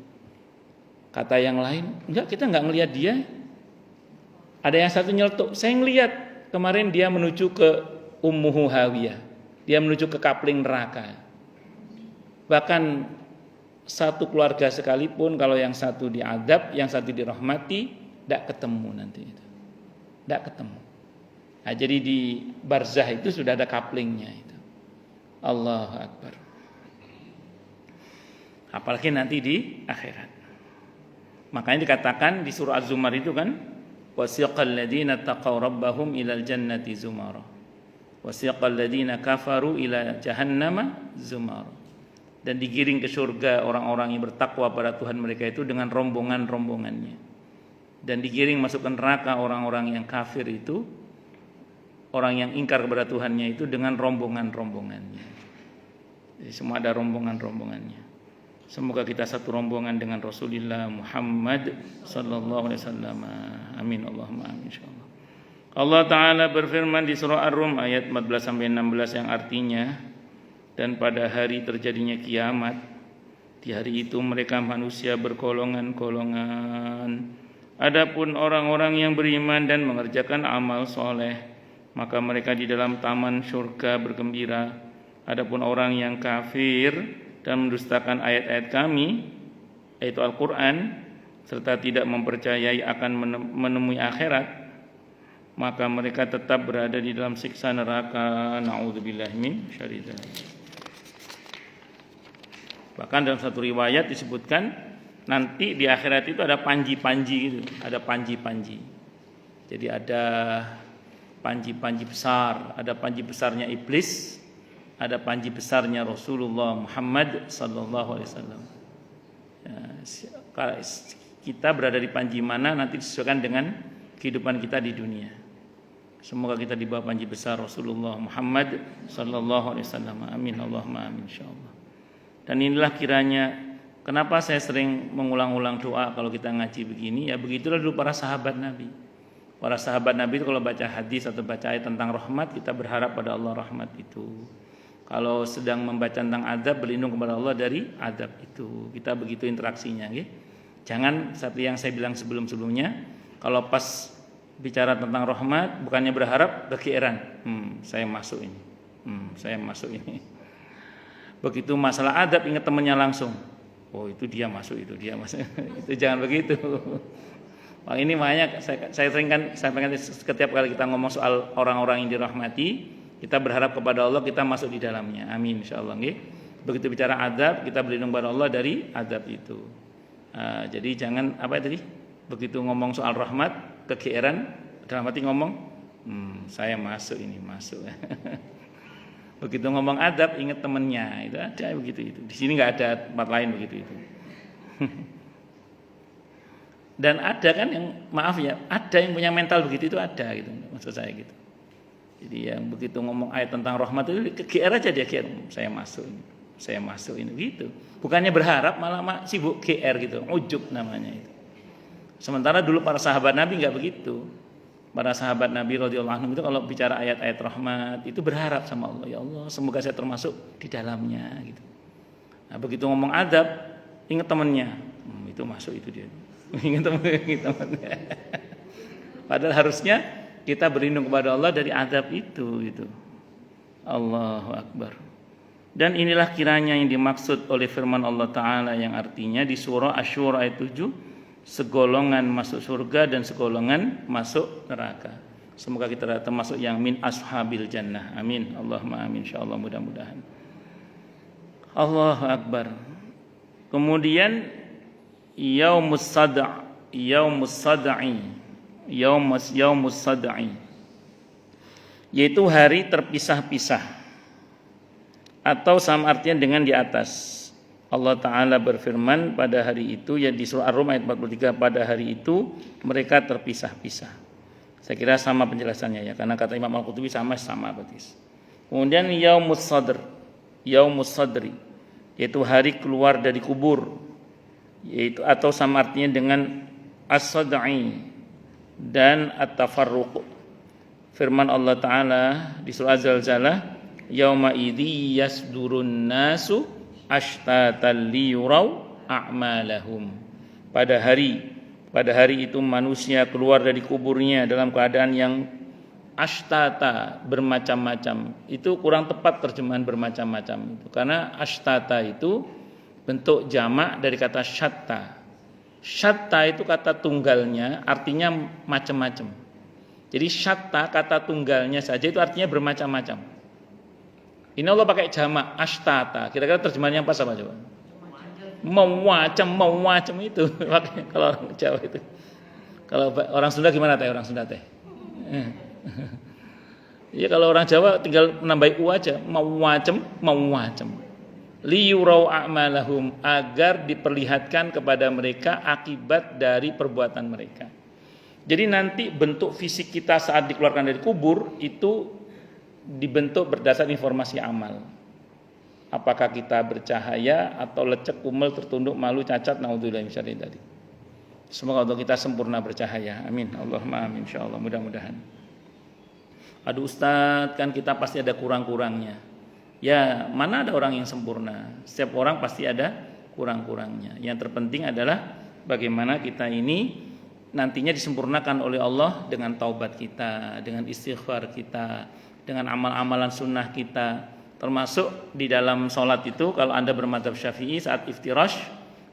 Kata yang lain, enggak, kita enggak ngelihat dia. Ada yang satu nyeletuk, saya ngelihat kemarin dia menuju ke Ummuhu Hawiyah. Dia menuju ke kapling neraka. Bahkan satu keluarga sekalipun, kalau yang satu diadab, yang satu dirahmati, tidak ketemu nanti itu. Tidak ketemu. Nah, jadi di barzah itu sudah ada kaplingnya itu. Allahu Akbar. Apalagi nanti di akhirat. Makanya dikatakan di surah Az-Zumar itu kan, wasiqal ladzina taqaw rabbahum ilal jannati zumara. Wasiqal ladzina kafaru ila jahannama zumara. Dan digiring ke surga orang-orang yang bertakwa pada Tuhan mereka itu dengan rombongan-rombongannya. Dan digiring masuk ke neraka orang-orang yang kafir itu orang yang ingkar kepada Tuhannya itu dengan rombongan-rombongannya. Jadi semua ada rombongan-rombongannya. Semoga kita satu rombongan dengan Rasulullah Muhammad sallallahu alaihi wasallam. Amin Allahumma amin insyaallah. Allah Ta'ala berfirman di surah Ar-Rum ayat 14 sampai 16 yang artinya, dan pada hari terjadinya kiamat, di hari itu mereka manusia bergolongan-golongan. Adapun orang-orang yang beriman dan mengerjakan amal soleh, maka mereka di dalam taman surga bergembira. Adapun orang yang kafir dan mendustakan ayat-ayat kami, yaitu Al-Quran, serta tidak mempercayai akan menemui akhirat, maka mereka tetap berada di dalam siksa neraka. Na'udzubillahi min syarri dzalik. Bahkan dalam satu riwayat disebutkan nanti di akhirat itu ada panji-panji gitu, ada panji-panji. Jadi ada panji-panji besar, ada panji besarnya iblis, ada panji besarnya Rasulullah Muhammad sallallahu alaihi wasallam. Kita berada di panji mana nanti disesuaikan dengan kehidupan kita di dunia. Semoga kita di bawah panji besar Rasulullah Muhammad sallallahu alaihi wasallam. Amin Allahumma amin insyaallah. Dan inilah kiranya kenapa saya sering mengulang-ulang doa kalau kita ngaji begini, ya begitulah dulu para sahabat Nabi. Para sahabat Nabi itu kalau baca hadis atau baca ayat tentang rahmat, kita berharap pada Allah rahmat itu. Kalau sedang membaca tentang adab, berlindung kepada Allah dari adab itu. Kita begitu interaksinya, gitu. Jangan seperti yang saya bilang sebelum-sebelumnya, kalau pas bicara tentang rahmat, bukannya berharap, berkeeran. Saya masuk ini. Saya masuk ini. Begitu masalah adab, ingat temannya langsung. Oh itu dia masuk, itu dia masuk. Itu jangan begitu. Wah, ini makanya saya sering setiap kali kita ngomong soal orang-orang yang dirahmati, kita berharap kepada Allah kita masuk di dalamnya. Amin insyaallah. Begitu bicara adab, kita berlindung kepada Allah dari adab itu. Jadi jangan tadi? Begitu ngomong soal rahmat, kegeeran, dalam hati ngomong, saya masuk ini, masuk. Begitu ngomong adab, ingat temennya, itu ada begitu itu. Di sini nggak ada tempat lain begitu itu. Dan ada kan yang ada yang punya mental begitu itu ada gitu, maksud saya gitu. Jadi yang begitu ngomong ayat tentang rahmat itu GR aja dia GR, saya masuk ini gitu. Bukannya berharap malah sibuk GR gitu, ujub namanya itu. Sementara dulu para sahabat Nabi nggak begitu. Para sahabat Nabi radhiyallahu anhum itu kalau bicara ayat-ayat rahmat itu berharap sama Allah, ya Allah semoga saya termasuk di dalamnya gitu. Nah begitu ngomong adab, ingat temannya, itu masuk itu dia. Ingat temannya. Padahal harusnya kita berlindung kepada Allah dari adab itu gitu. Allahu Akbar. Dan inilah kiranya yang dimaksud oleh firman Allah Ta'ala yang artinya di surah Asy-Syura ayat 7, segolongan masuk surga dan segolongan masuk neraka. Semoga kita termasuk yang min ashabil jannah. Amin. Allahumma amin insyaallah, mudah-mudahan. Allahu Akbar. Kemudian yaumus sad'i, yaitu hari terpisah-pisah atau sama artinya dengan di atas. Allah Ta'ala berfirman pada hari itu, ya di surah Ar-Rum ayat 43, pada hari itu mereka terpisah-pisah. Saya kira sama penjelasannya ya, karena kata Imam Al-Qurtubi sama berarti. Kemudian yaumus sadri, yaitu hari keluar dari kubur, yaitu atau sama artinya dengan as-sad'i dan at-tafarruq. Firman Allah Ta'ala di surah Az-Zalzalah, yauma idzi yasdurun nasu ashtatan liyuraw a'malahum. Pada hari itu manusia keluar dari kuburnya dalam keadaan yang ashtata, bermacam-macam. Itu kurang tepat terjemahan bermacam-macam itu, karena ashtata itu bentuk jamak dari kata syatta. Syatta itu kata tunggalnya artinya macam-macam. Jadi syatta kata tunggalnya saja itu artinya bermacam-macam. Ini Allah pakai jamak ashtata. Kira-kira terjemahannya pas apa coba? Macam itu. Kalau orang Jawa itu. Kalau orang Sunda gimana teh? Orang Sunda teh. Ya kalau orang Jawa tinggal menambah u aja. Macam. Liyurau a'malahum, agar diperlihatkan kepada mereka akibat dari perbuatan mereka. Jadi nanti bentuk fisik kita saat dikeluarkan dari kubur itu dibentuk berdasar informasi amal. Apakah kita bercahaya atau lecek, kumel, tertunduk, malu, cacat, naudzubillah min syarri tadi. Semoga untuk kita sempurna bercahaya. Amin. Allahumma amin insyaallah, mudah-mudahan. Aduh Ustadz, kan kita pasti ada kurang-kurangnya. Ya, mana ada orang yang sempurna? Setiap orang pasti ada kurang-kurangnya. Yang terpenting adalah bagaimana kita ini nantinya disempurnakan oleh Allah dengan taubat kita, dengan istighfar kita, dengan amal-amalan sunnah kita. Termasuk di dalam sholat itu, kalau Anda bermadzhab Syafi'i saat iftirash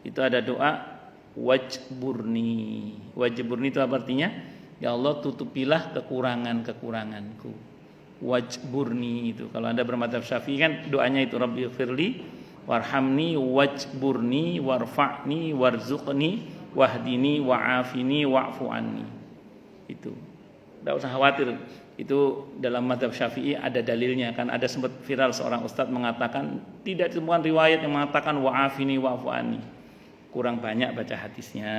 itu ada doa wajburni. Wajburni itu apa artinya? Ya Allah, tutupilah kekurangan-kekuranganku. Wajburni itu. Kalau Anda bermadzhab Syafi'i kan doanya itu Rabbighfirli warhamni wajburni warfa'ni warzuqni wahdini wa'afini wa'fu anni. Itu. Tidak usah khawatir. Itu dalam madzhab Syafi'i ada dalilnya, kan ada sempat viral seorang ustadz mengatakan tidak ditemukan riwayat yang mengatakan wa'afini wa'fu anni. Kurang banyak baca hadisnya.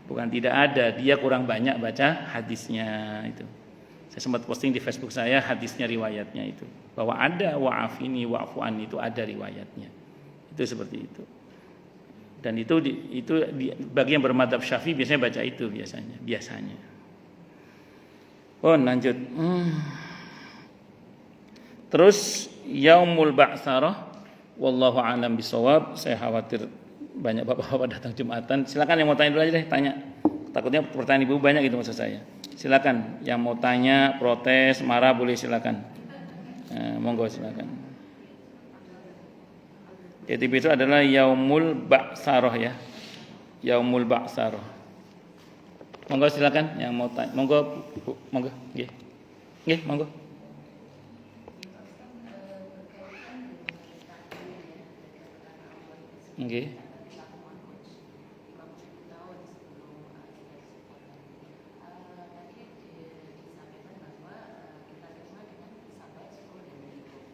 Bukan tidak ada, dia kurang banyak baca hadisnya itu. Saya sempat posting di Facebook saya hadisnya, riwayatnya itu. Bahwa ada wa'afini wa'fu anni, itu ada riwayatnya. Itu seperti itu. Dan itu bagi yang bermadzhab Syafi'i biasanya baca itu biasanya. Oh, lanjut. Terus yaumul ba'tsarah wallahu a'lam bishawab. Saya khawatir banyak bapak-bapak datang Jumatan. Silakan yang mau tanya dulu aja deh, tanya. Takutnya pertanyaan ibu banyak gitu maksud saya. Silakan yang mau tanya, protes, marah boleh silakan. Monggo silakan. Jadi itu adalah yaumul ba'tsarah ya. Yaumul ba'tsarah. Monggo silakan yang mau tanya. Monggo Bu, monggo. Nggih. Nggih, monggo. Nggih.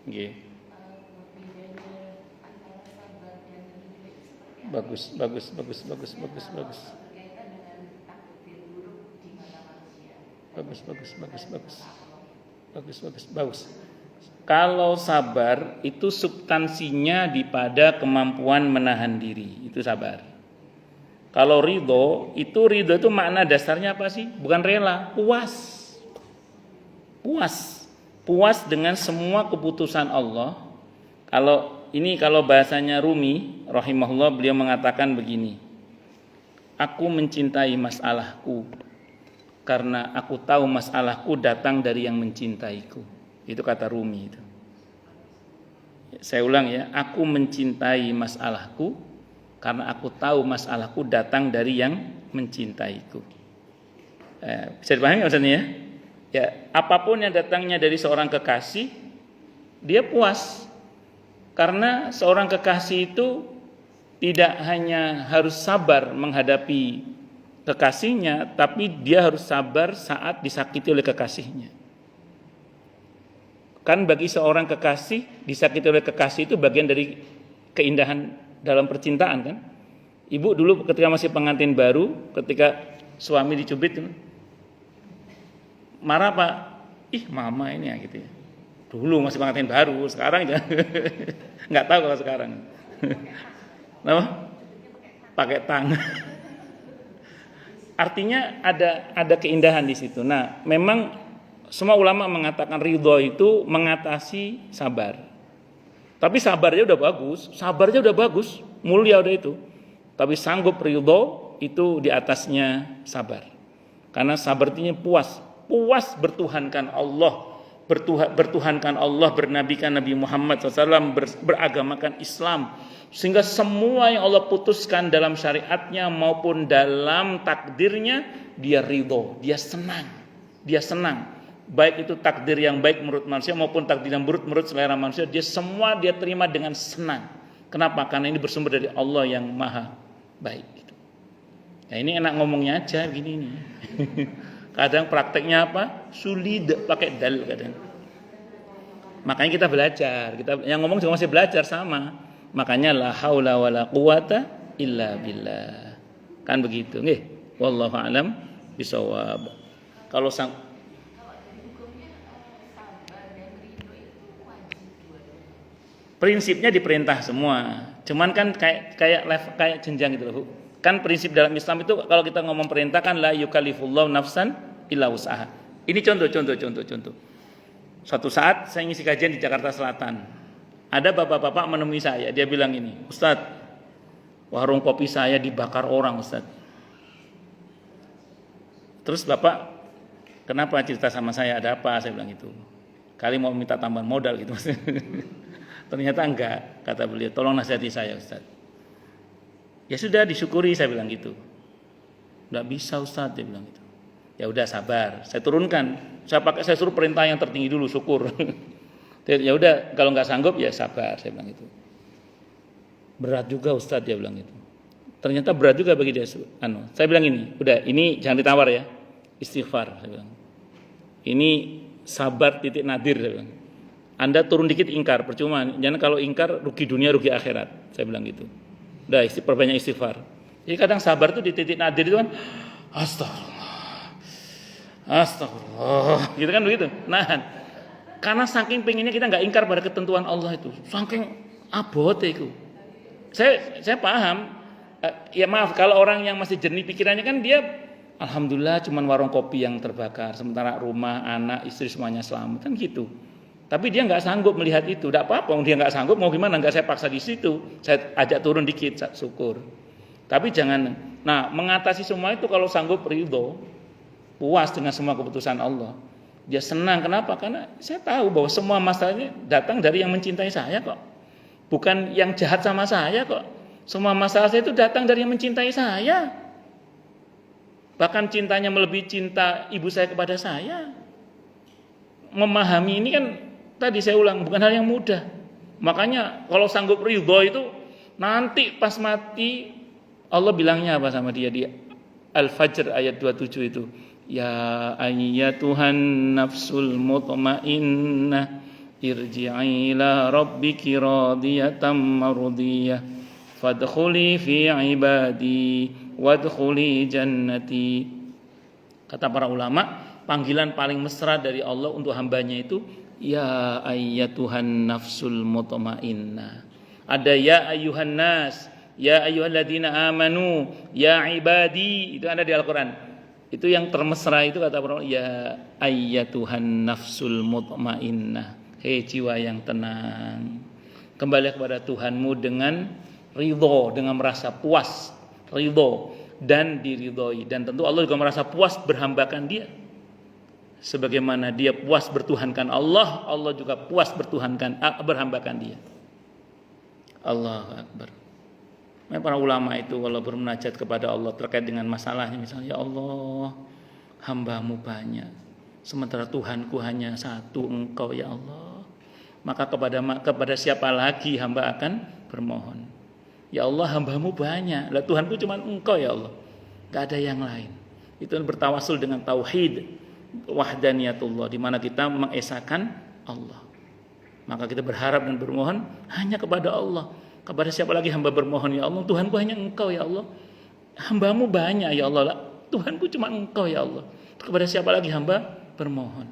Nggih. Bagus. Bagus. Kalau sabar itu substansinya pada kemampuan menahan diri, itu sabar. Kalau ridho itu makna dasarnya apa sih? Bukan rela, puas dengan semua keputusan Allah. Kalau bahasanya Rumi rahimahullah, beliau mengatakan begini, aku mencintai masalahku karena aku tahu masalahku datang dari yang mencintaiku. Itu kata Rumi itu. Saya ulang ya, aku mencintai masalahku karena aku tahu masalahku datang dari yang mencintaiku. Bisa dipahami maksudnya ya? Ya, apapun yang datangnya dari seorang kekasih, dia puas. Karena seorang kekasih itu tidak hanya harus sabar menghadapi kekasihnya, tapi dia harus sabar saat disakiti oleh kekasihnya. Kan bagi seorang kekasih, disakiti oleh kekasih itu bagian dari keindahan dalam percintaan kan. Ibu dulu ketika masih pengantin baru, ketika suami dicubit, marah Pak, mama ini ya gitu ya. Dulu masih pengantin baru, sekarang nggak tahu kalau sekarang. Kenapa? Pakai tang. Artinya ada keindahan di situ. Nah, memang semua ulama mengatakan ridho itu mengatasi sabar. Tapi sabarnya udah bagus, mulia udah itu. Tapi sanggup ridho itu di atasnya sabar. Karena sabar artinya puas bertuhankan Allah, bernabikan Nabi Muhammad SAW, beragamakan Islam, sehingga semua yang Allah putuskan dalam syariatnya maupun dalam takdirnya dia ridho, dia senang, baik itu takdir yang baik menurut manusia maupun takdir yang buruk menurut selera manusia, dia terima dengan senang. Kenapa? Karena ini bersumber dari Allah yang maha baik. Nah, ini enak ngomongnya aja begini nih. Kadang prakteknya apa? Sulit pakai dalil kadang. Makanya kita belajar. Yang ngomong juga masih belajar sama. Makanya la haula wala quwata illa billah. Kan begitu nggih. Wallahu a'lam bisawab. Kalau sang prinsipnya diperintah semua. Cuman kan kayak jenjang gitu loh. Kan prinsip dalam Islam itu kalau kita ngomong perintah kan la yukallifullahu nafsan illa wus'aha. Ini contoh. Suatu saat saya ngisi kajian di Jakarta Selatan. Ada bapak-bapak menemui saya, dia bilang ini, "Ustadz, warung kopi saya dibakar orang, Ustadz." Terus bapak, "Kenapa cerita sama saya, ada apa?" Saya bilang itu. Kali mau minta tambahan modal gitu. Ternyata enggak, kata beliau, "Tolong nasihati saya, Ustadz." "Ya sudah, disyukuri," saya bilang gitu. "Enggak bisa, Ustadz," dia bilang gitu. "Ya udah, sabar, saya turunkan. Saya suruh perintah yang tertinggi dulu, syukur." "Ya udah, kalau enggak sanggup ya sabar," saya bilang gitu. "Berat juga, Ustadz," dia bilang gitu. Ternyata berat juga bagi dia. Saya bilang ini, "Udah, ini jangan ditawar ya. Istighfar," saya bilang. "Ini sabar titik nadir," saya bilang. "Anda turun dikit ingkar, percuma. Jangan kalau ingkar rugi dunia, rugi akhirat," saya bilang gitu. Udah, perbanyak istighfar. Jadi kadang sabar tuh di titik nadir itu kan astagfirullah, gitu kan begitu. Nah, karena saking pengennya kita nggak ingkar pada ketentuan Allah itu, saking abote itu. Saya paham. Ya maaf, kalau orang yang masih jernih pikirannya kan dia alhamdulillah cuman warung kopi yang terbakar, sementara rumah, anak, istri semuanya selamat kan gitu. Tapi dia nggak sanggup melihat itu, tidak apa-apa. Dia nggak sanggup, mau gimana? Nggak saya paksa di situ. Saya ajak turun dikit, syukur. Tapi jangan. Nah, mengatasi semua itu kalau sanggup ridho, puas dengan semua keputusan Allah. Dia senang. Kenapa? Karena saya tahu bahwa semua masalahnya datang dari yang mencintai saya kok. Bukan yang jahat sama saya kok. Semua masalah saya itu datang dari yang mencintai saya. Bahkan cintanya melebihi cinta ibu saya kepada saya. Memahami ini kan tadi saya ulang, bukan hal yang mudah. Makanya kalau sanggup ridho itu nanti pas mati Allah bilangnya apa sama dia di Al-Fajr ayat 27 itu, "Ya ayyatuhan nafsul mutmainnah irji'i ila rabbiki radiyatan mardiyah fadkhuli fi ibadi wadkhuli jannati." Kata para ulama, panggilan paling mesra dari Allah untuk hambanya itu ya ayyatuhan nafsul mutmainnah. Ada ya ayyuhan nas, ya ayyuhalladzina amanu, ya ibadi, itu ada di Al-Qur'an. Itu yang termesra itu kata para ulama, ya ayyatuhan nafsul mutmainnah. Hei jiwa yang tenang, kembali kepada Tuhanmu dengan ridho, dengan merasa puas, ridho dan diridhoi. Dan tentu Allah juga merasa puas berhambakan dia. Sebagaimana dia puas bertuhankan Allah, Allah juga puas berhambakan dia. Allahu Akbar. Para ulama itu kalau bermunajat kepada Allah terkait dengan masalahnya, misalnya, "Ya Allah, hamba-Mu banyak, sementara Tuhanku hanya satu, Engkau ya Allah. Maka kepada siapa lagi hamba akan bermohon? Ya Allah, hamba-Mu banyak, lah Tuhanku cuma Engkau ya Allah, gak ada yang lain." Itu bertawasul dengan tauhid wahdaniyatullah, di mana kita mengesahkan Allah. Maka kita berharap dan bermohon hanya kepada Allah. Kepada siapa lagi hamba bermohon? Ya Allah, Tuhanku hanya Engkau ya Allah. Hamba-Mu banyak ya Allah, Tuhanku cuma Engkau ya Allah. Kepada siapa lagi hamba bermohon?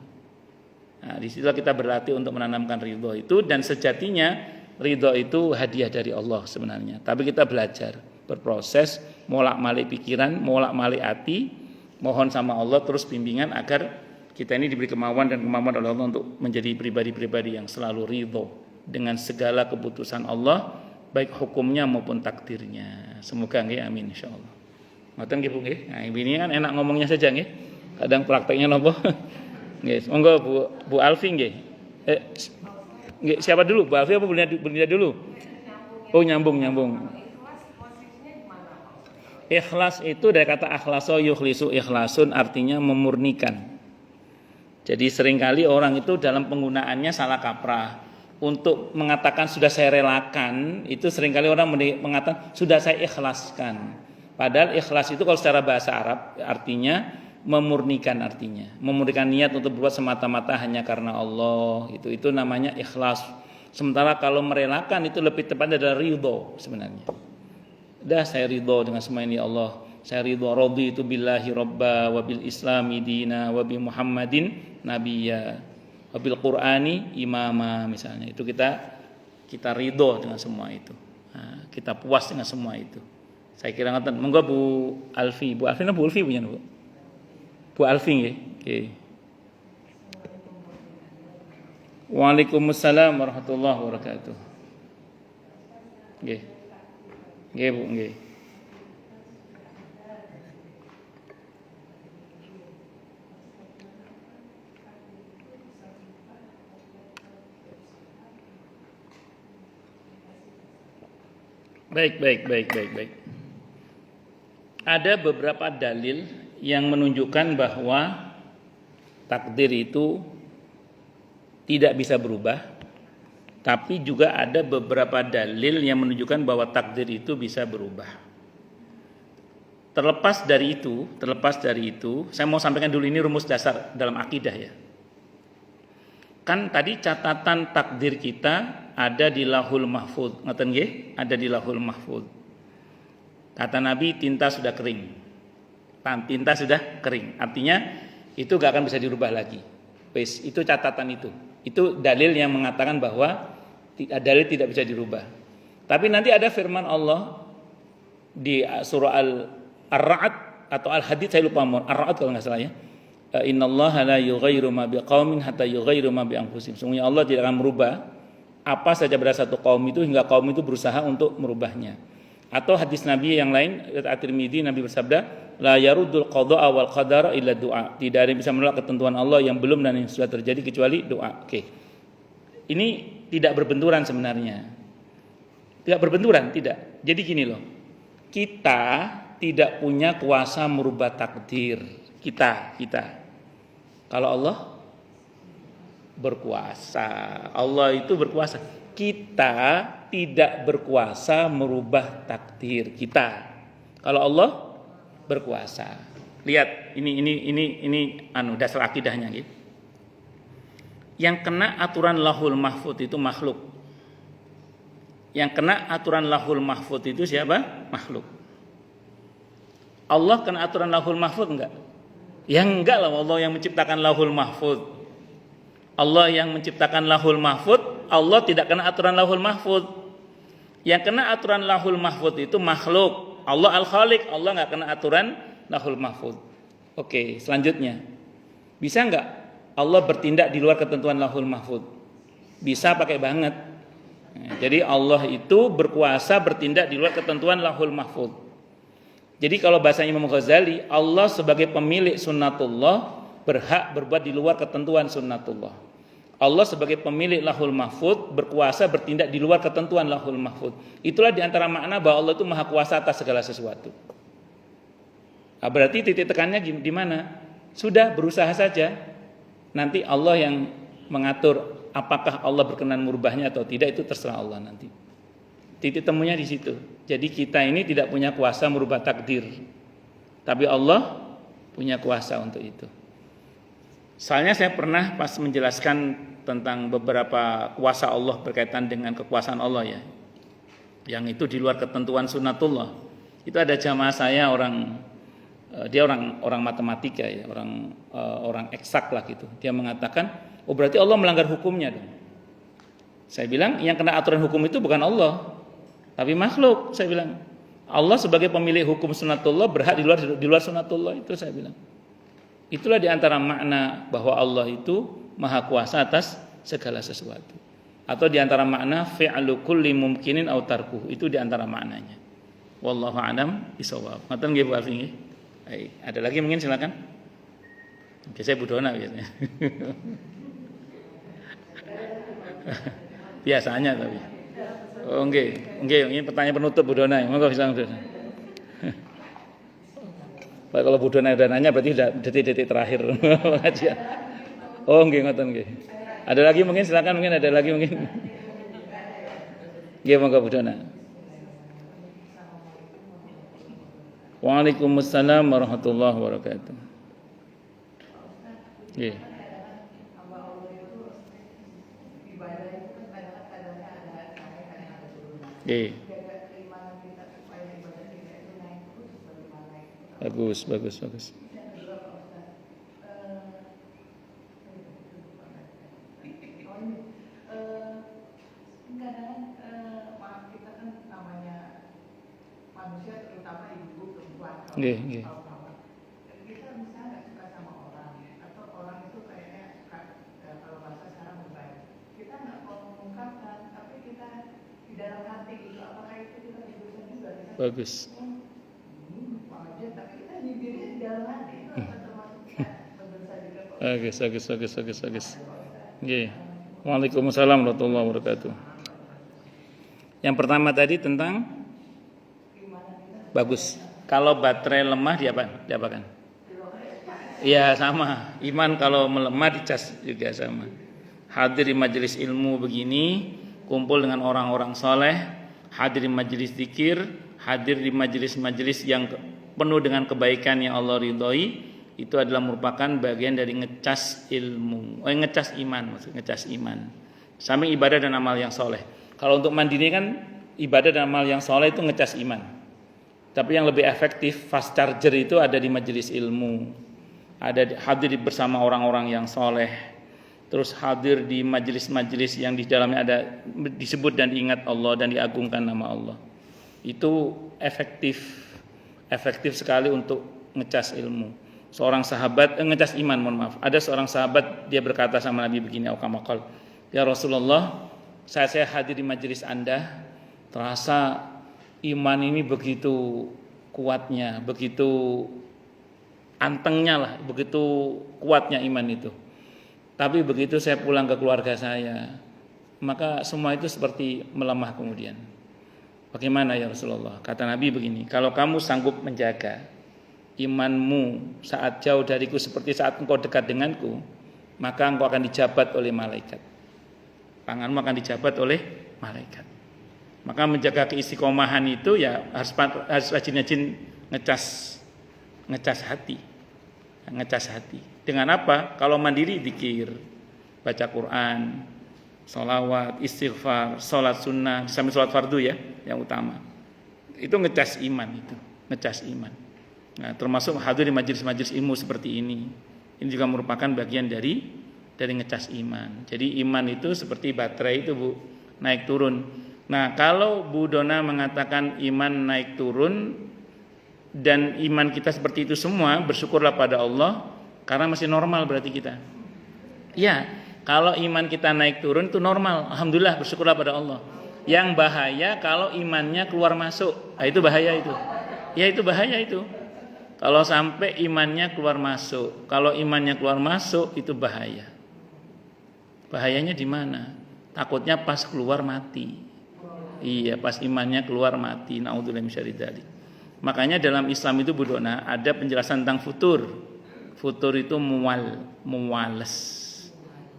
Nah, disitulah kita berlatih untuk menanamkan ridho itu. Dan sejatinya ridho itu hadiah dari Allah sebenarnya. Tapi kita belajar, berproses, molak-malik pikiran, molak-malik hati, mohon sama Allah terus bimbingan agar kita ini diberi kemauan dan kemampuan oleh Allah untuk menjadi pribadi-pribadi yang selalu ridho dengan segala keputusan Allah, baik hukumnya maupun takdirnya. Semoga nggih, amin insyaallah. Ngoten nggih Bu nggih. Nah, ini kan enak ngomongnya saja nggih. Kadang prakteknya napa? Nggih, monggo Bu Alfi nggih. Nggih, siapa dulu? Bu Alfi apa Bu Linda dulu? Oh, nyambung. Ikhlas itu dari kata akhlaso yukhlisu, ikhlasun artinya memurnikan. Jadi seringkali orang itu dalam penggunaannya salah kaprah. Untuk mengatakan sudah saya relakan, itu seringkali orang mengatakan sudah saya ikhlaskan. Padahal ikhlas itu kalau secara bahasa Arab artinya memurnikan, artinya memurnikan niat untuk berbuat semata-mata hanya karena Allah. Itu namanya ikhlas. Sementara kalau merelakan itu lebih tepat adalah ridho sebenarnya. dah saya ridho dengan semua ini ya Allah. Saya ridho raditu billahi robba wa bil islami dina wa bi Muhammadin nabiyya wa bil Qur'ani imama misalnya. Itu kita ridho dengan semua itu. Nah, kita puas dengan semua itu. Saya kira ngoten. Monggo Bu Alfi. Bu Alfi Bu Alfi punya Bu. Bu Alfi nggih. Oke. Waalaikumsalam warahmatullahi wabarakatuh. Nggih. Nggih Bu, nggih. Baik. Ada beberapa dalil yang menunjukkan bahwa takdir itu tidak bisa berubah, tapi juga ada beberapa dalil yang menunjukkan bahwa takdir itu bisa berubah. Terlepas dari itu, saya mau sampaikan dulu ini rumus dasar dalam akidah ya. Kan tadi catatan takdir kita ada di Lauhul Mahfuz, ngoten nggih? Ada di Lauhul Mahfuz. Kata Nabi, tinta sudah kering. Tinta sudah kering. Artinya itu gak akan bisa dirubah lagi. Wes, itu catatan itu. Itu dalil yang mengatakan bahwa dalil tidak bisa dirubah. Tapi nanti ada firman Allah di surah Ar-Ra'd atau Al-Hadid, saya lupa Ar-Ra'd kalau nggak salah ya. Innallaha la yughayyiru ma biqaumin hatta yughayyiru ma bi anfusihim. Sungguhnya Allah tidak akan merubah apa saja pada satu kaum itu hingga kaum itu berusaha untuk merubahnya. Atau hadis Nabi yang lain, At-Tirmidzi, Nabi bersabda, la yaruddul qada'a wal qadara illa du'a. Tidak ada yang bisa menolak ketentuan Allah yang belum dan yang sudah terjadi kecuali doa. Oke. Ini tidak berbenturan sebenarnya. Tidak berbenturan, tidak. Jadi gini loh. Kita tidak punya kuasa merubah takdir. Kita. Kalau Allah berkuasa. Allah itu berkuasa. Kita tidak berkuasa merubah takdir kita. Kalau Allah berkuasa. Lihat, ini dasar akidahnya gitu. Yang kena aturan Lauhul Mahfuz itu makhluk. Yang kena aturan Lauhul Mahfuz itu siapa? Makhluk. Allah kena aturan Lauhul Mahfuz enggak? Ya enggak lah, Allah yang menciptakan Lauhul Mahfuz. Allah yang menciptakan Lauhul Mahfuz, Allah tidak kena aturan Lauhul Mahfuz. Yang kena aturan Lauhul Mahfuz itu makhluk. Allah Al-Khaliq, Allah enggak kena aturan Lauhul Mahfuz. Oke, selanjutnya. Bisa enggak Allah bertindak di luar ketentuan Lauhul Mahfuz? Bisa, pakai banget. Jadi Allah itu berkuasa bertindak di luar ketentuan Lauhul Mahfuz. Jadi kalau bahasa Imam Ghazali, Allah sebagai pemilik sunnatullah berhak berbuat di luar ketentuan sunnatullah. Allah sebagai pemilik Lauhul Mahfuz berkuasa bertindak di luar ketentuan Lauhul Mahfuz. Itulah diantara makna bahwa Allah itu maha kuasa atas segala sesuatu. Nah, berarti titik tekannya di mana? Sudah, berusaha saja. Nanti Allah yang mengatur apakah Allah berkenan merubahnya atau tidak, itu terserah Allah nanti. Titik temunya di situ. Jadi kita ini tidak punya kuasa merubah takdir, tapi Allah punya kuasa untuk itu. Soalnya saya pernah pas menjelaskan tentang beberapa kuasa Allah berkaitan dengan kekuasaan Allah ya, yang itu di luar ketentuan sunnatullah. Itu ada jamaah saya dia orang matematika ya, orang eksak lah gitu. Dia mengatakan, oh berarti Allah melanggar hukumnya dong. Saya bilang yang kena aturan hukum itu bukan Allah, tapi makhluk. Saya bilang Allah sebagai pemilik hukum sunnatullah berhak di luar sunnatullah, itu saya bilang. Itulah diantara makna bahwa Allah itu maha kuasa atas segala sesuatu. Atau diantara makna fi'lu kulli mumkinin aw tarkuh, itu diantara maknanya. Wallahu a'lam bishawab. Ngoten nggih Bu Alfi nggih. Baik, ada lagi mungkin silakan. Oke, saya Bu Dona biasanya. Biasanya tapi. Oh nggih, ini pertanyaan penutup Bu Dona. Monggo silakan Bu Dona. Pak, kalau Bu Dona udah nanya berarti sudah detik-detik terakhir pengajian. Oh nggih, ngoten nggih. Ada lagi mungkin silakan, mungkin ada lagi mungkin. Nggih, monggo Bu Dona. Waalaikumsalam warahmatullahi wabarakatuh. Nggih. Nggih. Bagus, bagus, bagus. Manusia terutama ibu perempuan Nggih. kita bisa nggak suka sama orang atau orang itu kayaknya kalau bahasa sekarang berbaik kita nggak mau mengungkapkan tapi kita di dalam hati itu apakah itu kita berdosa juga kita Bagus. aja tapi kita nyindirnya di dalam hati itu akan termasuk kita berdosa juga. Bagus. Nggih. Waalaikumsalam warahmatullahi wabarakatuh. Yang pertama tadi tentang bagus. Kalau baterai lemah diapakan? Iya sama. Iman kalau melemah dicas juga sama. Hadir di majelis ilmu begini, kumpul dengan orang-orang soleh, hadir di majelis zikir, hadir di majelis-majelis yang penuh dengan kebaikan yang Allah ridhoi, itu adalah merupakan bagian dari ngecas ilmu, ngecas iman, maksud ngecas iman. Samping ibadah dan amal yang soleh. Kalau untuk mandiri kan ibadah dan amal yang soleh itu ngecas iman. Tapi yang lebih efektif fast charger itu ada di majelis ilmu, ada hadir bersama orang-orang yang soleh, terus hadir di majelis-majelis yang di dalamnya ada disebut dan diingat Allah dan diagungkan nama Allah. Itu efektif sekali untuk ngecas ilmu. Seorang sahabat ngecas iman, mohon maaf. Ada seorang sahabat dia berkata sama Nabi begini, aukamakal, ya Rasulullah, saya hadir di majelis Anda, terasa iman ini begitu kuatnya, begitu antengnya lah, begitu kuatnya iman itu. Tapi begitu saya pulang ke keluarga saya, maka semua itu seperti melemah kemudian. Bagaimana ya Rasulullah? Kata Nabi begini, kalau kamu sanggup menjaga imanmu saat jauh dariku seperti saat engkau dekat denganku, maka engkau akan dijabat oleh malaikat. Tanganmu akan dijabat oleh malaikat. Maka menjaga keistiqomahan itu ya harus rajin-rajin ngecas hati. Dengan apa? Kalau mandiri zikir, baca Quran, sholawat, istighfar, sholat sunnah, sampai sholat fardu ya, yang utama. Itu ngecas iman itu, ngecas iman. Nah, termasuk hadir di majelis-majelis ilmu seperti ini. Ini juga merupakan bagian dari ngecas iman. Jadi iman itu seperti baterai itu Bu, naik turun. Nah, kalau Bu Dona mengatakan iman naik turun dan iman kita seperti itu semua, bersyukurlah pada Allah karena masih normal berarti kita. Ya, kalau iman kita naik turun itu normal, alhamdulillah bersyukurlah pada Allah. Yang bahaya kalau imannya keluar masuk, nah, itu bahaya itu. Ya itu bahaya itu. Kalau sampai imannya keluar masuk, kalau imannya keluar masuk itu bahaya. Bahayanya di mana? Takutnya pas keluar mati. Iya, pas imannya keluar mati. Naudzubillah min syarri dzalik. Makanya dalam Islam itu Bu Dona ada penjelasan tentang futur. Futur itu muwales.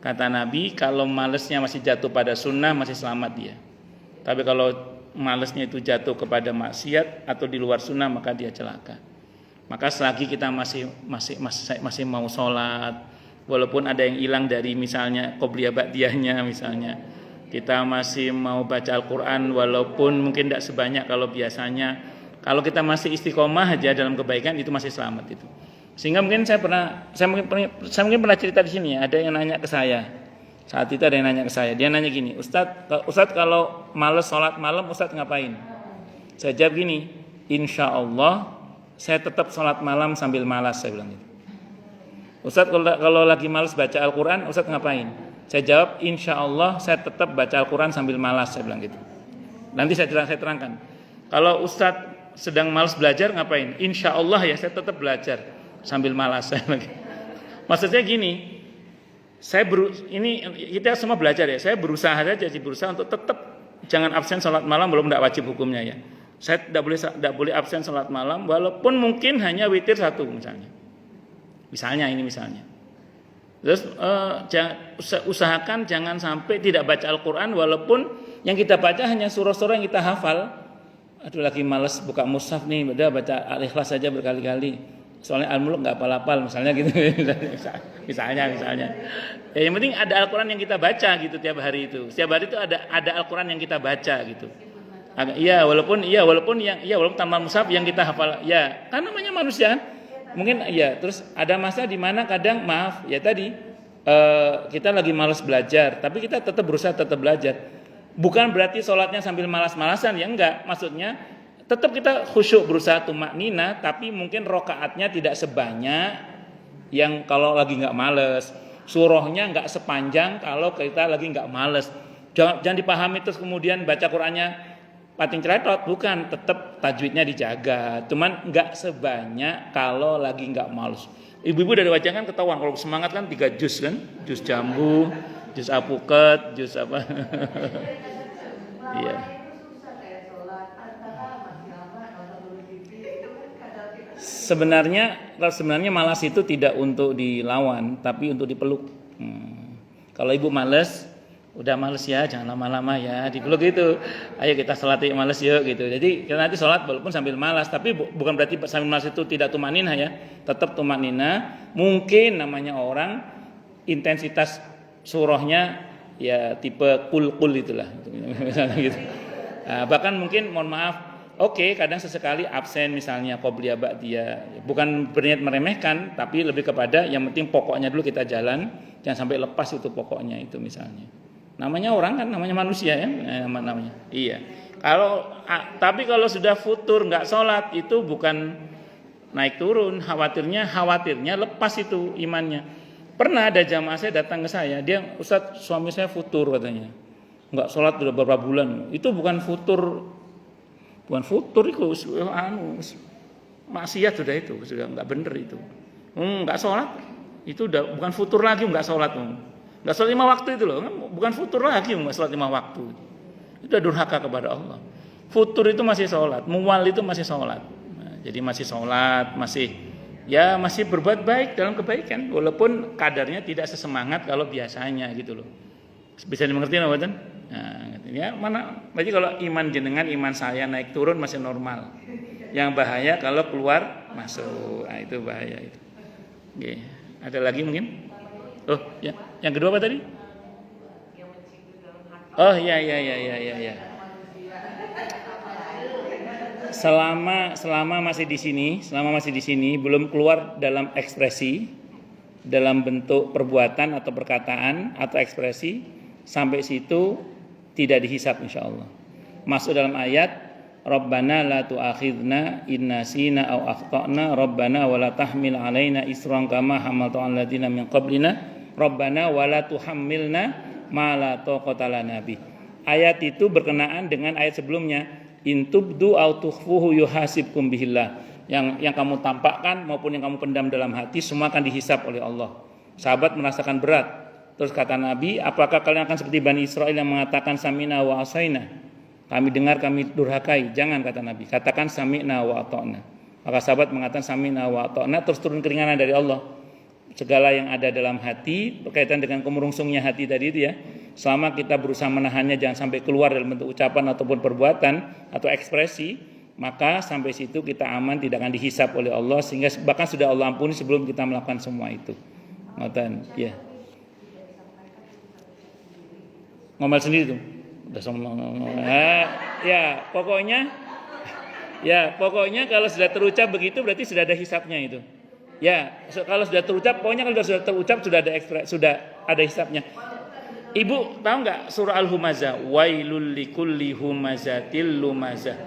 Kata Nabi, kalau malesnya masih jatuh pada sunnah masih selamat dia. Tapi kalau malesnya itu jatuh kepada maksiat atau di luar sunnah maka dia celaka. Maka selagi kita masih mau sholat, walaupun ada yang hilang dari misalnya qobliyah ba'diyahnya misalnya, kita masih mau baca Al-Quran walaupun mungkin tidak sebanyak kalau biasanya, kalau kita masih istiqomah aja dalam kebaikan itu masih selamat itu. Sehingga mungkin saya mungkin pernah cerita di sini ya, ada yang nanya ke saya. Saat itu ada yang nanya ke saya, dia nanya gini, Ustadz kalau malas sholat malam Ustadz ngapain? Saya jawab gini, insya Allah saya tetap sholat malam sambil malas, saya bilang gitu. Ustadz kalau lagi malas baca Al-Quran Ustadz ngapain? Saya jawab, insya Allah saya tetap baca Al-Quran sambil malas, saya bilang gitu. Nanti saya terangkan. Kalau Ustadz sedang malas belajar ngapain? Insya Allah ya saya tetap belajar sambil malas, saya bilang gitu. Maksud saya gini, ini kita semua belajar ya. Saya berusaha untuk tetap jangan absen sholat malam walaupun tidak wajib hukumnya ya. Saya tidak boleh absen sholat malam walaupun mungkin hanya witir 1 misalnya. Misalnya. Terus usahakan jangan sampai tidak baca Al-Quran walaupun yang kita baca hanya surah-surah yang kita hafal. Aduh lagi malas buka mushaf nih, udah baca Al-Ikhlas saja berkali-kali. Soalnya Al-Muluk nggak hafal misalnya gitu. misalnya. Ya, yang penting ada Al-Quran yang kita baca gitu tiap hari itu. Setiap hari itu ada Al-Quran yang kita baca gitu. walaupun tanpa mushaf yang kita hafal ya, kan namanya manusia kan. Mungkin ya, terus ada masa di mana kadang maaf ya tadi kita lagi malas belajar, tapi kita tetap berusaha tetap belajar. Bukan berarti sholatnya sambil malas-malasan ya, enggak. Maksudnya tetap kita khusyuk berusaha tumaknina, tapi mungkin rokaatnya tidak sebanyak yang kalau lagi enggak malas. Surahnya enggak sepanjang kalau kita lagi enggak malas. Jangan dipahami terus kemudian baca Qur'annya pating ceretot, bukan, tetap tajwidnya dijaga. Cuman enggak sebanyak kalau lagi enggak malas. Ibu-ibu dari wajah kan ketahuan kalau semangat kan 3 juz kan, juz jambu, juz apuket, juz apa. Iya. Sebenarnya malas itu tidak untuk dilawan, tapi untuk dipeluk. Kalau ibu malas, udah males ya, jangan lama-lama ya, dipeluk gitu. Ayo kita sholat yuk, males yuk gitu. Jadi kita nanti sholat walaupun sambil malas, tapi bukan berarti sambil malas itu tidak tumakninah ya, tetap tumakninah. Mungkin namanya orang intensitas surahnya ya tipe kul itulah, misalnya gitu. Bahkan mungkin mohon maaf, oke, kadang sesekali absen misalnya qobliyah ba'diyah, bukan berniat meremehkan, tapi lebih kepada yang penting pokoknya dulu kita jalan, jangan sampai lepas itu pokoknya itu misalnya. Namanya orang kan, namanya manusia ya, namanya. Iya. Tapi kalau sudah futur nggak sholat itu bukan naik turun, khawatirnya lepas itu imannya. Pernah ada jamaah saya datang ke saya, dia Ustadz suami saya futur katanya, nggak sholat sudah beberapa bulan. Itu bukan futur itu, maksiat sudah nggak bener itu. Nggak sholat itu udah bukan futur lagi, nggak sholat. Nggak sholat 5 waktu itu loh, bukan futur lagi nggak sholat 5 waktu. Itu udah durhaka kepada Allah. Futur itu masih sholat, muwal itu masih sholat. Nah, jadi masih sholat, masih berbuat baik dalam kebaikan, walaupun kadarnya tidak sesemangat kalau biasanya gitu loh. Bisa dimengerti nggak, Badan? Nah, ya mana? Berarti kalau iman jenengan, iman saya naik turun masih normal. Yang bahaya kalau keluar masuk, nah, itu bahaya itu. Oke. Ada lagi mungkin? Oh, ya. Yang kedua apa tadi? Oh, ya. Selama masih di sini belum keluar dalam ekspresi, dalam bentuk perbuatan atau perkataan atau ekspresi, sampai situ tidak dihisab insyaallah. Masuk dalam ayat Rabbana la tu'akhidna in nasina aw akhtana Rabbana wa la tahmil alaina isran kama hamaltu 'alal ladzina min qablina Rabbana wa la tuhammilna ma la taqata lana bi. Ayat itu berkenaan dengan ayat sebelumnya, in tubdu aw tukhfuhu yuhasibkum bihillah. Yang kamu tampakkan maupun yang kamu pendam dalam hati semua akan dihisab oleh Allah. Sahabat merasakan berat. Terus kata Nabi, apakah kalian akan seperti Bani Israil yang mengatakan sami'na wa asaina? Kami dengar, kami durhakai. Jangan, kata Nabi, katakan sami'na wa ata'na. Maka sahabat mengatakan sami'na wa ata'na, terus turun keringanan dari Allah. Segala yang ada dalam hati berkaitan dengan kemurungsungnya hati tadi itu ya, selama kita berusaha menahannya jangan sampai keluar dalam bentuk ucapan ataupun perbuatan atau ekspresi, maka sampai situ kita aman, tidak akan dihisap oleh Allah, sehingga bahkan sudah Allah ampuni sebelum kita melakukan semua itu. Ngoten, ya. Ngomel sendiri tuh. Pokoknya kalau sudah terucap begitu berarti sudah ada hisapnya itu. Ya, kalau sudah terucap, pokoknya kalau sudah terucap sudah ada hisapnya. Ibu tahu nggak surah Al-Humazah? Wailul likulli humazatil lumazah.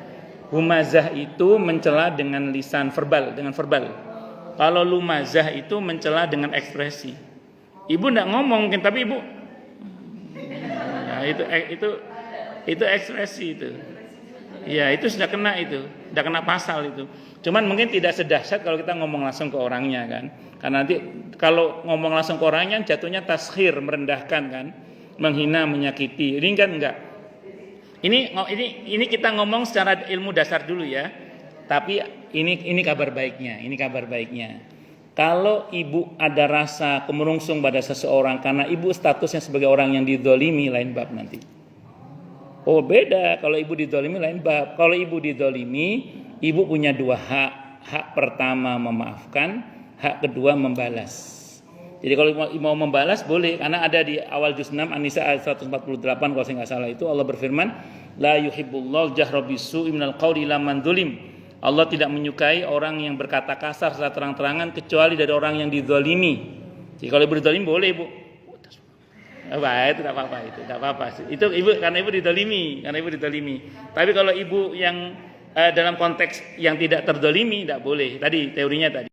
Humazah itu mencela dengan lisan verbal, Kalau lumazah itu mencela dengan ekspresi. Ibu nggak ngomong mungkin, tapi ibu itu ekspresi itu. Ya, itu sudah kena pasal itu. Cuman mungkin tidak sedahsyat kalau kita ngomong langsung ke orangnya kan. Karena nanti kalau ngomong langsung ke orangnya jatuhnya taskhir, merendahkan kan, menghina, menyakiti. Ini kan enggak. Ini kita ngomong secara ilmu dasar dulu ya. Tapi ini kabar baiknya. Kalau ibu ada rasa kemurungsung pada seseorang karena ibu statusnya sebagai orang yang dizalimi, lain bab nanti. Oh beda, kalau ibu dizalimi lain bab. Kalau ibu dizalimi, ibu punya 2 hak. Hak pertama memaafkan, hak kedua membalas. Jadi kalau mau membalas boleh, karena ada di awal juz 6 An-Nisa ayat 148 kalau saya nggak salah itu Allah berfirman, la yuhibbullahu jahra bisu'i minal qawli illa man dzulim. Allah tidak menyukai orang yang berkata kasar secara terang-terangan kecuali dari orang yang dizalimi. Jadi kalau ibu dizalimi boleh, Bu. Apa itu, tidak apa-apa itu, tidak apa-apa. Itu ibu karena ibu dizalimi, Tapi kalau ibu yang dalam konteks yang tidak terzalimi tidak boleh. Tadi teorinya tadi.